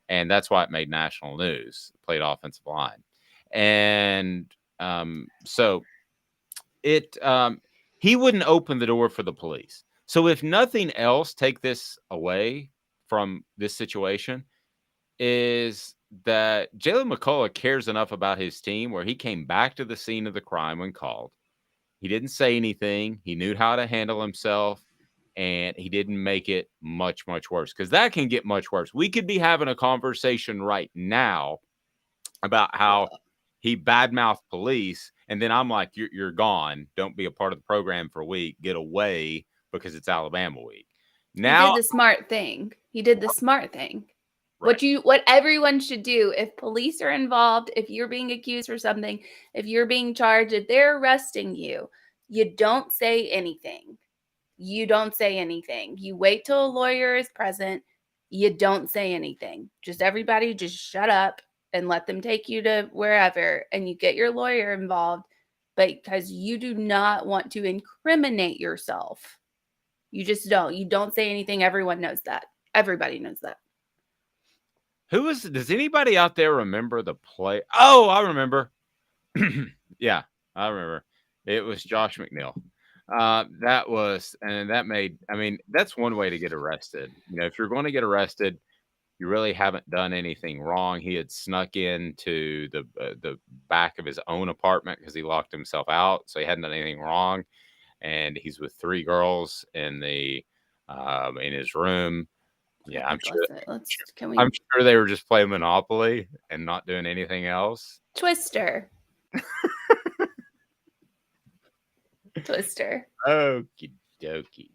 and that's why it made national news. Played offensive line. And so he wouldn't open the door for the police. So if nothing else, take this away from this situation, is that Jaylen McCullough cares enough about his team where he came back to the scene of the crime when called. He didn't say anything. He knew how to handle himself, and he didn't make it much, much worse, because that can get much worse. We could be having a conversation right now about how he badmouthed police, and then I'm like, you're gone. Don't be a part of the program for a week. Get away because it's Alabama week. Now, he did the smart thing. Right. What everyone should do if police are involved, if you're being accused for something, if you're being charged, if they're arresting you, you don't say anything. You don't say anything. You wait till a lawyer is present. You don't say anything. Everybody just shut up and let them take you to wherever, and you get your lawyer involved, because you do not want to incriminate yourself. You just don't. You don't say anything. Everyone knows that. Everybody knows that. Does anybody out there remember the play? Oh, I remember. Yeah, I remember. It was Josh McNeil. That's one way to get arrested. If you're going to get arrested, you really haven't done anything wrong. He had snuck into the back of his own apartment because he locked himself out, so he hadn't done anything wrong. And he's with 3 girls in his room. Yeah, I'm sure they were just playing Monopoly and not doing anything else. Twister. Okie dokie.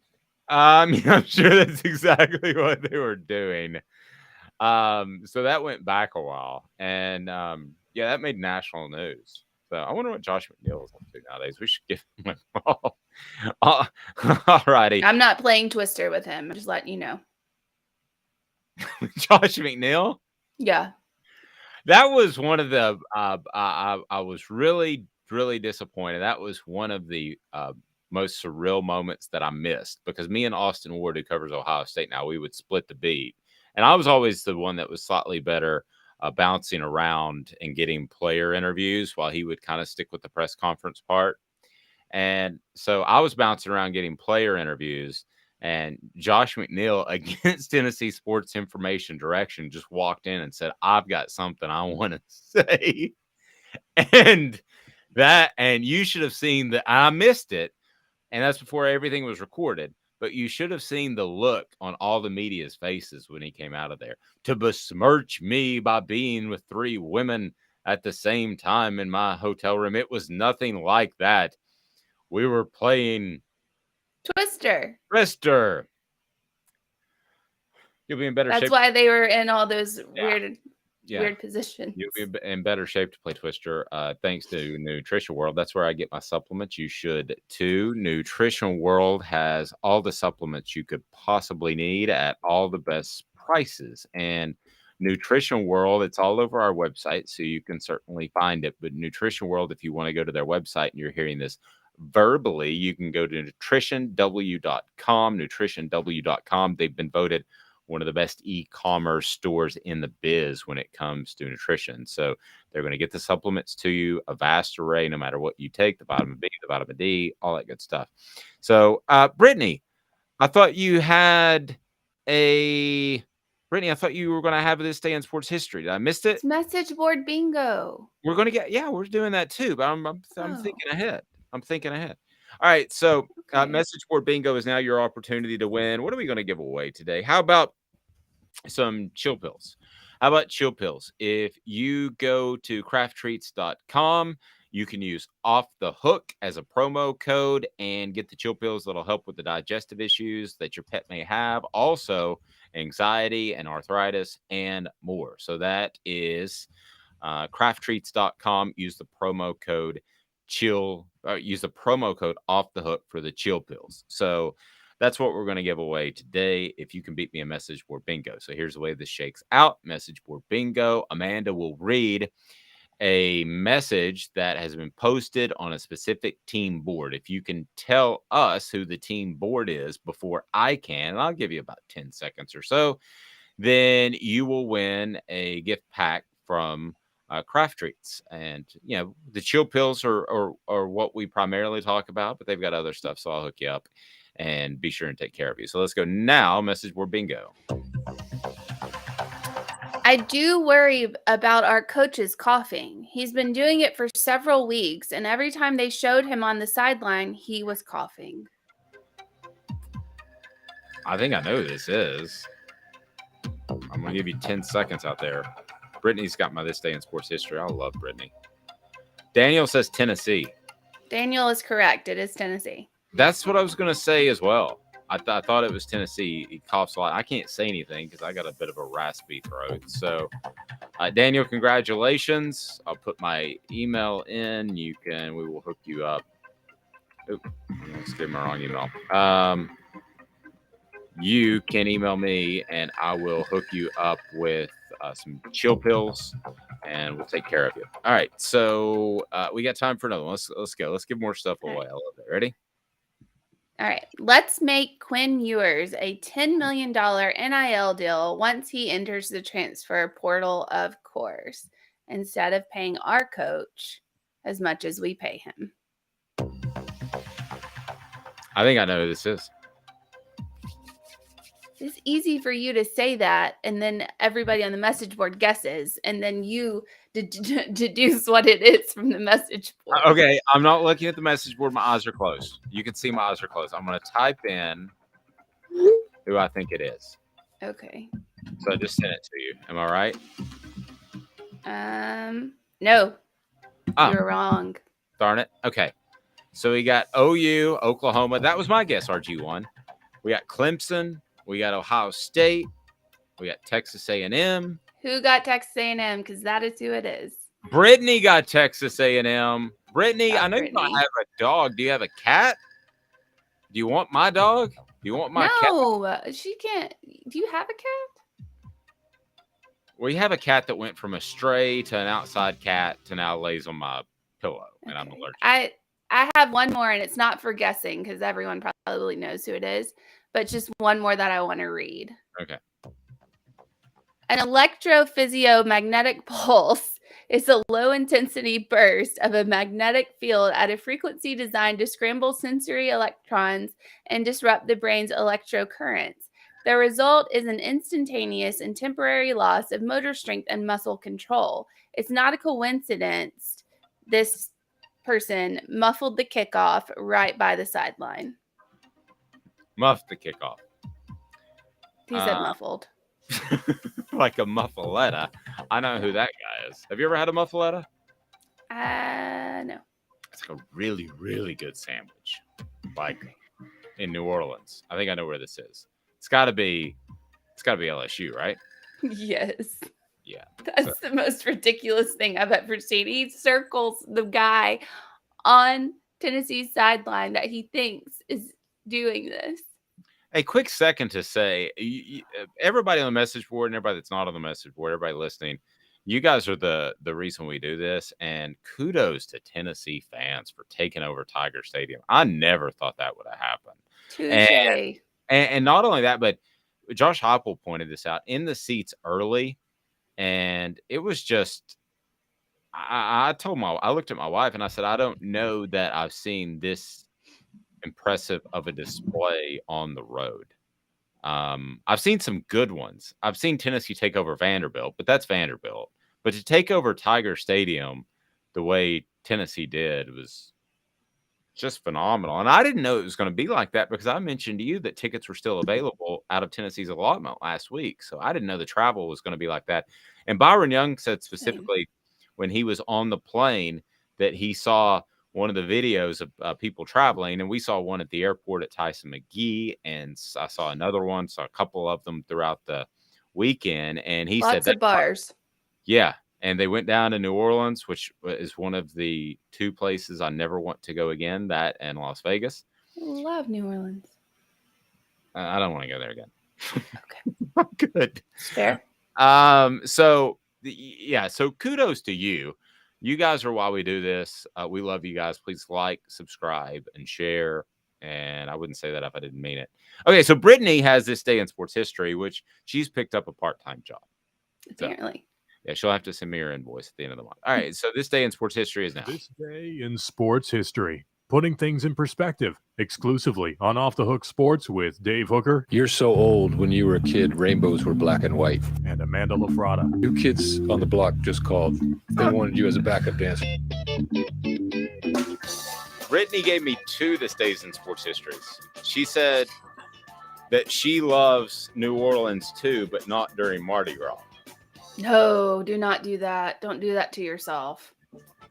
I'm sure that's exactly what they were doing. So that went back a while, and that made national news. So I wonder what Josh McNeil is up to nowadays. We should give him a call. All righty. I'm not playing Twister with him. I'm just letting you know. Josh McNeil? Yeah. That was one of the I was really, really disappointed. That was one of the most surreal moments that I missed, because me and Austin Ward, who covers Ohio State now, we would split the beat. And I was always the one that was slightly better bouncing around and getting player interviews, while he would kind of stick with the press conference part. And so I was bouncing around getting player interviews, and Josh McNeil, against Tennessee Sports Information Direction, just walked in and said, "I've got something I want to say." And That, and you should have seen that. I missed it, and that's before everything was recorded. But you should have seen the look on all the media's faces when he came out of there to besmirch me by being with 3 women at the same time in my hotel room. It was nothing like that. We were playing Twister. You'll be in better That's shape. why they were in all those Yeah. weird positions. You'll be in better shape to play Twister, thanks to Nutrition World. That's where I get my supplements. You should too. Nutrition World has all the supplements you could possibly need at all the best prices. And Nutrition World, it's all over our website, so you can certainly find it. But Nutrition World, if you want to go to their website and you're hearing this verbally, you can go to nutritionw.com, nutritionw.com. They've been voted one of the best e-commerce stores in the biz when it comes to nutrition. So they're going to get the supplements to you, a vast array, no matter what you take, the vitamin B, the vitamin D, all that good stuff. So, Brittany, I thought you were going to have this day in sports history. Did I miss it? It's message board bingo. We're going to we're doing that too, but I'm thinking ahead. All right, so message board bingo is now your opportunity to win. What are we going to give away today? How about some chill pills? If you go to crafttreats.com, you can use Off the Hook as a promo code and get the chill pills that'll help with the digestive issues that your pet may have, also anxiety and arthritis and more. So that is crafttreats.com. Use the promo code use the promo code Off the Hook for the chill pills. So that's what we're going to give away today if you can beat me a message board bingo. So here's the way this shakes out. Message board bingo. Amanda will read a message that has been posted on a specific team board. If you can tell us who the team board is before I can, and I'll give you about 10 seconds or so, then you will win a gift pack from Craft Treats. And the chill pills are what we primarily talk about, but they've got other stuff, so I'll hook you up and be sure and take care of you. So let's go now. Message board bingo. I do worry about our coach's coughing. He's been doing it for several weeks, and every time they showed him on the sideline, he was coughing. I think I know who this is. I'm going to give you 10 seconds out there. Brittany's got my This Day in Sports History. I love Brittany. Daniel says Tennessee. Daniel is correct. It is Tennessee. That's what I was going to say as well. I thought it was Tennessee. He coughs a lot. I can't say anything because I got a bit of a raspy throat. So, Daniel, congratulations. I'll put my email in. We will hook you up. Oop, let's give him the wrong email. You can email me and I will hook you up with some chill pills and we'll take care of you. All right. So we got time for another one. Let's go. Let's give more stuff away. I love it. Ready? All right. Let's make Quinn Ewers a $10 million NIL deal once he enters the transfer portal, of course, instead of paying our coach as much as we pay him. I think I know who this is. It's easy for you to say that, and then everybody on the message board guesses, and then you deduce what it is from the message board. Okay, I'm not looking at the message board. My eyes are closed. You can see my eyes are closed. I'm going to type in who I think it is. Okay. So I just sent it to you. Am I right? No. Oh. You're wrong. Darn it. Okay. So we got OU, Oklahoma. That was my guess, RG1. We got Clemson. We got Ohio State. We got Texas A&M. Who got Texas A&M? Because that is who it is. Brittany got Texas A&M. Brittany, I know Brittany. you don't have a dog. Do you have a cat? Do you want my dog? Do you want my cat? No, she can't. Do you have a cat? We have a cat that went from a stray to an outside cat to now lays on my pillow, and I'm allergic. I have one more, and it's not for guessing because everyone probably knows who it is, but just one more that I want to read. Okay. An electrophysiomagnetic pulse is a low-intensity burst of a magnetic field at a frequency designed to scramble sensory electrons and disrupt the brain's electrocurrents. The result is an instantaneous and temporary loss of motor strength and muscle control. It's not a coincidence this person muffled the kickoff right by the sideline. Muff the kickoff. He said muffled. Like a muffaletta. I know who that guy is. Have you ever had a muffaletta? No. It's like a really, really good sandwich. Like in New Orleans. I think I know where this is. It's gotta be LSU, right? Yes. Yeah. That's the most ridiculous thing I've ever seen. He circles the guy on Tennessee's sideline that he thinks is doing this. A quick second to say, everybody on the message board and everybody that's not on the message board, everybody listening, you guys are the reason we do this. And kudos to Tennessee fans for taking over Tiger Stadium. I never thought that would have happened. Touché. And not only that, but Josh Heupel pointed this out in the seats early. And it was just, I looked at my wife and I said, I don't know that I've seen this impressive of a display on the road. I've seen some good ones. I've seen Tennessee take over Vanderbilt, but that's Vanderbilt. But to take over Tiger Stadium the way Tennessee did was just phenomenal. And I didn't know it was going to be like that because I mentioned to you that tickets were still available out of Tennessee's allotment last week. So I didn't know the travel was going to be like that. And Byron Young said specifically when he was on the plane that he saw one of the videos of people traveling, and we saw one at the airport at Tyson McGee, and I saw another one, saw a couple of them throughout the weekend, and he said Lots of bars. Yeah, and they went down to New Orleans, which is one of the two places I never want to go again, that and Las Vegas. Love New Orleans. I don't want to go there again. Okay. I'm good. Fair. So kudos to you. You guys are why we do this. We love you guys. Please like, subscribe, and share. And I wouldn't say that if I didn't mean it. Okay, so Brittany has this day in sports history, which she's picked up a part-time job. Apparently. So, she'll have to send me her invoice at the end of the month. All right, so this day in sports history is now. This day in sports history. Putting things in perspective, exclusively on Off the Hook Sports with Dave Hooker. You're so old. When you were a kid, rainbows were black and white. And Amanda LaFratta. New kids on the block just called. They wanted you as a backup dancer. Brittany gave me two this days in sports histories. She said that she loves New Orleans too, but not during Mardi Gras. No, do not do that. Don't do that to yourself.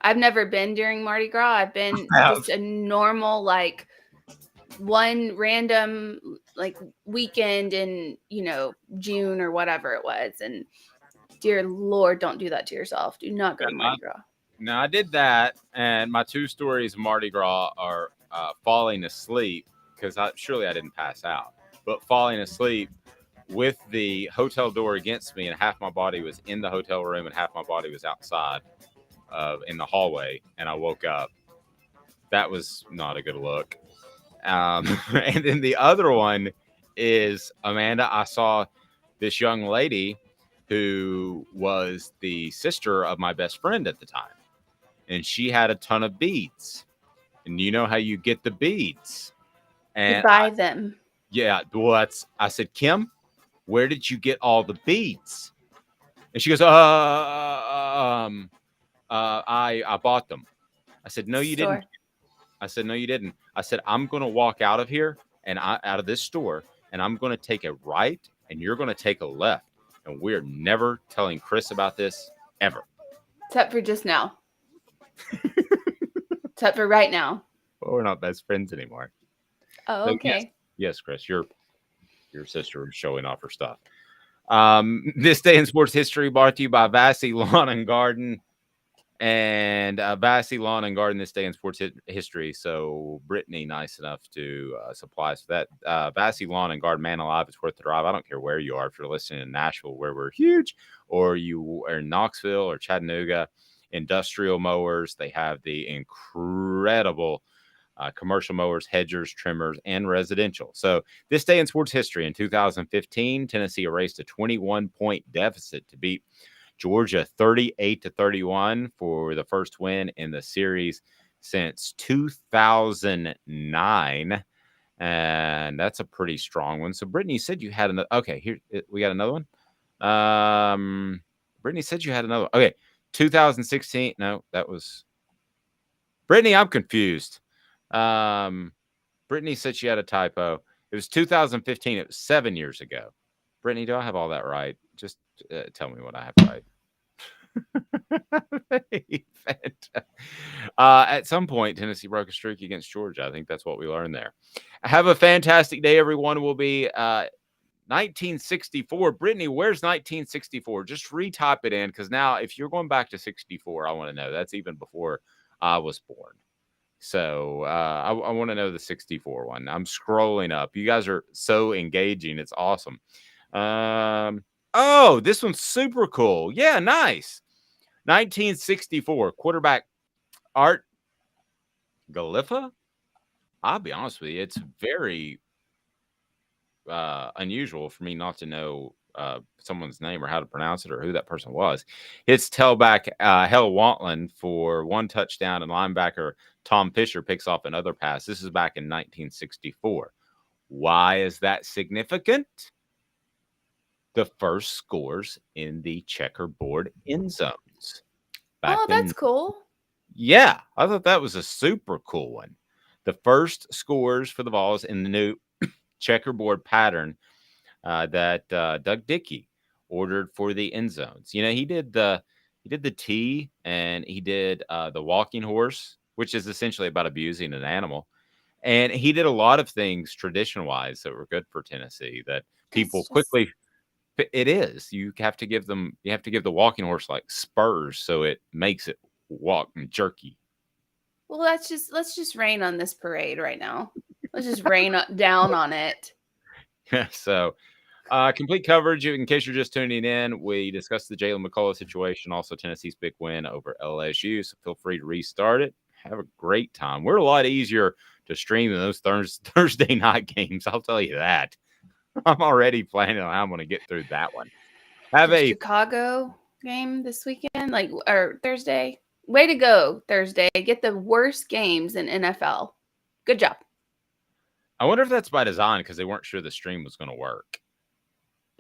I've never been during Mardi Gras. I've been just a normal, like, one random, like, weekend in, June or whatever it was. And dear Lord, don't do that to yourself. Do not go to Mardi Gras. Now, I did that, and my two stories of Mardi Gras are falling asleep, because surely I didn't pass out, but falling asleep with the hotel door against me, and half my body was in the hotel room and half my body was outside. In the hallway, and I woke up. That was not a good look. And then the other one is, Amanda, I saw this young lady who was the sister of my best friend at the time, and she had a ton of beads. And you know how you get the beads. And you buy them. Yeah. Well, I said, Kim, where did you get all the beads? And she goes, I bought them. I said, no, you didn't. I said, no, you didn't. I said, I'm going to walk out of here and out of this store, and I'm going to take a right, and you're going to take a left. And we're never telling Chris about this ever. Except for just now. Except for right now. Well, we're not best friends anymore. Oh, okay. So yes, Chris, your sister is showing off her stuff. This day in sports history brought to you by Vassy Lawn and Garden. And Vassy Lawn and Garden this day in sports history. So Brittany, nice enough to supply us with that. Vassy Lawn and Garden, man alive, it's worth the drive. I don't care where you are. If you're listening in Nashville, where we're huge, or you are in Knoxville or Chattanooga, industrial mowers. They have the incredible commercial mowers, hedgers, trimmers, and residential. So this day in sports history, in 2015, Tennessee erased a 21-point deficit to beat Georgia 38-31 for the first win in the series since 2009. And that's a pretty strong one. So Brittany said you had another. Okay, here we got another one. Brittany said you had another. Okay, 2016. No, that was Brittany, I'm confused. Brittany said she had a typo. It was 2015. It was 7 years ago. Brittany, do I have all that right? Just tell me what I have right. At some point, Tennessee broke a streak against Georgia. I think that's what we learned there. Have a fantastic day, everyone. Will be 1964. Brittany, where's 1964? Just retype it in, because now if you're going back to 64, I want to know. That's even before I was born. So I want to know the 64 one. I'm scrolling up. You guys are so engaging. It's awesome. Oh, this one's super cool. Yeah, nice. 1964 quarterback Art Galiffa. I'll be honest with you, it's very unusual for me not to know someone's name or how to pronounce it or who that person was. It's tailback Hell Wantland for 1 touchdown, and linebacker Tom Fisher picks off another pass. This is back in 1964. Why is that significant? The first scores in the checkerboard end zones. That's cool. Yeah, I thought that was a super cool one. The first scores for the Vols in the new checkerboard pattern that Doug Dickey ordered for the end zones. You know, he did the T, and he did the walking horse, which is essentially about abusing an animal. And he did a lot of things tradition-wise that were good for Tennessee that people quickly. It is. You have to give the walking horse like spurs so it makes it walk and jerky. Well, let's just rain on this parade right now. Let's just rain down on it. So, complete coverage. In case you're just tuning in, we discussed the Jaylen McCullough situation, also Tennessee's big win over LSU. So feel free to restart it. Have a great time. We're a lot easier to stream than those Thursday night games. I'll tell you that. I'm already planning on how I'm going to get through that one. Have a Chicago game this weekend, or Thursday. Way to go, Thursday. Get the worst games in NFL. Good job. I wonder if that's by design, because they weren't sure the stream was going to work.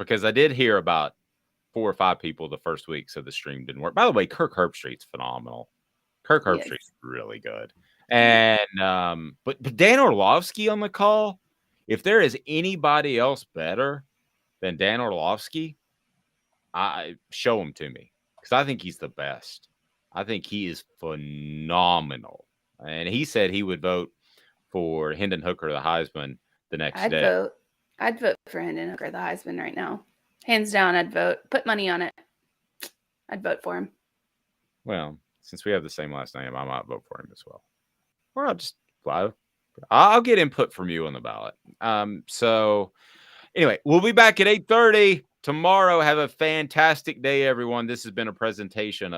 Because I did hear about 4 or 5 people the first week said the stream didn't work. By the way, Kirk Herbstreit's phenomenal. Kirk Herbstreit's really good. And but Dan Orlovsky on the call. If there is anybody else better than Dan Orlovsky, show him to me, because I think he's the best. I think he is phenomenal. And he said he would vote for Hendon Hooker the Heisman the next day. I'd vote for Hendon Hooker the Heisman right now. Hands down, I'd vote. Put money on it. I'd vote for him. Well, since we have the same last name, I might vote for him as well. Or I'll get input from you on the ballot. So anyway, we'll be back at 8:30 tomorrow. Have a fantastic day, everyone. This has been a presentation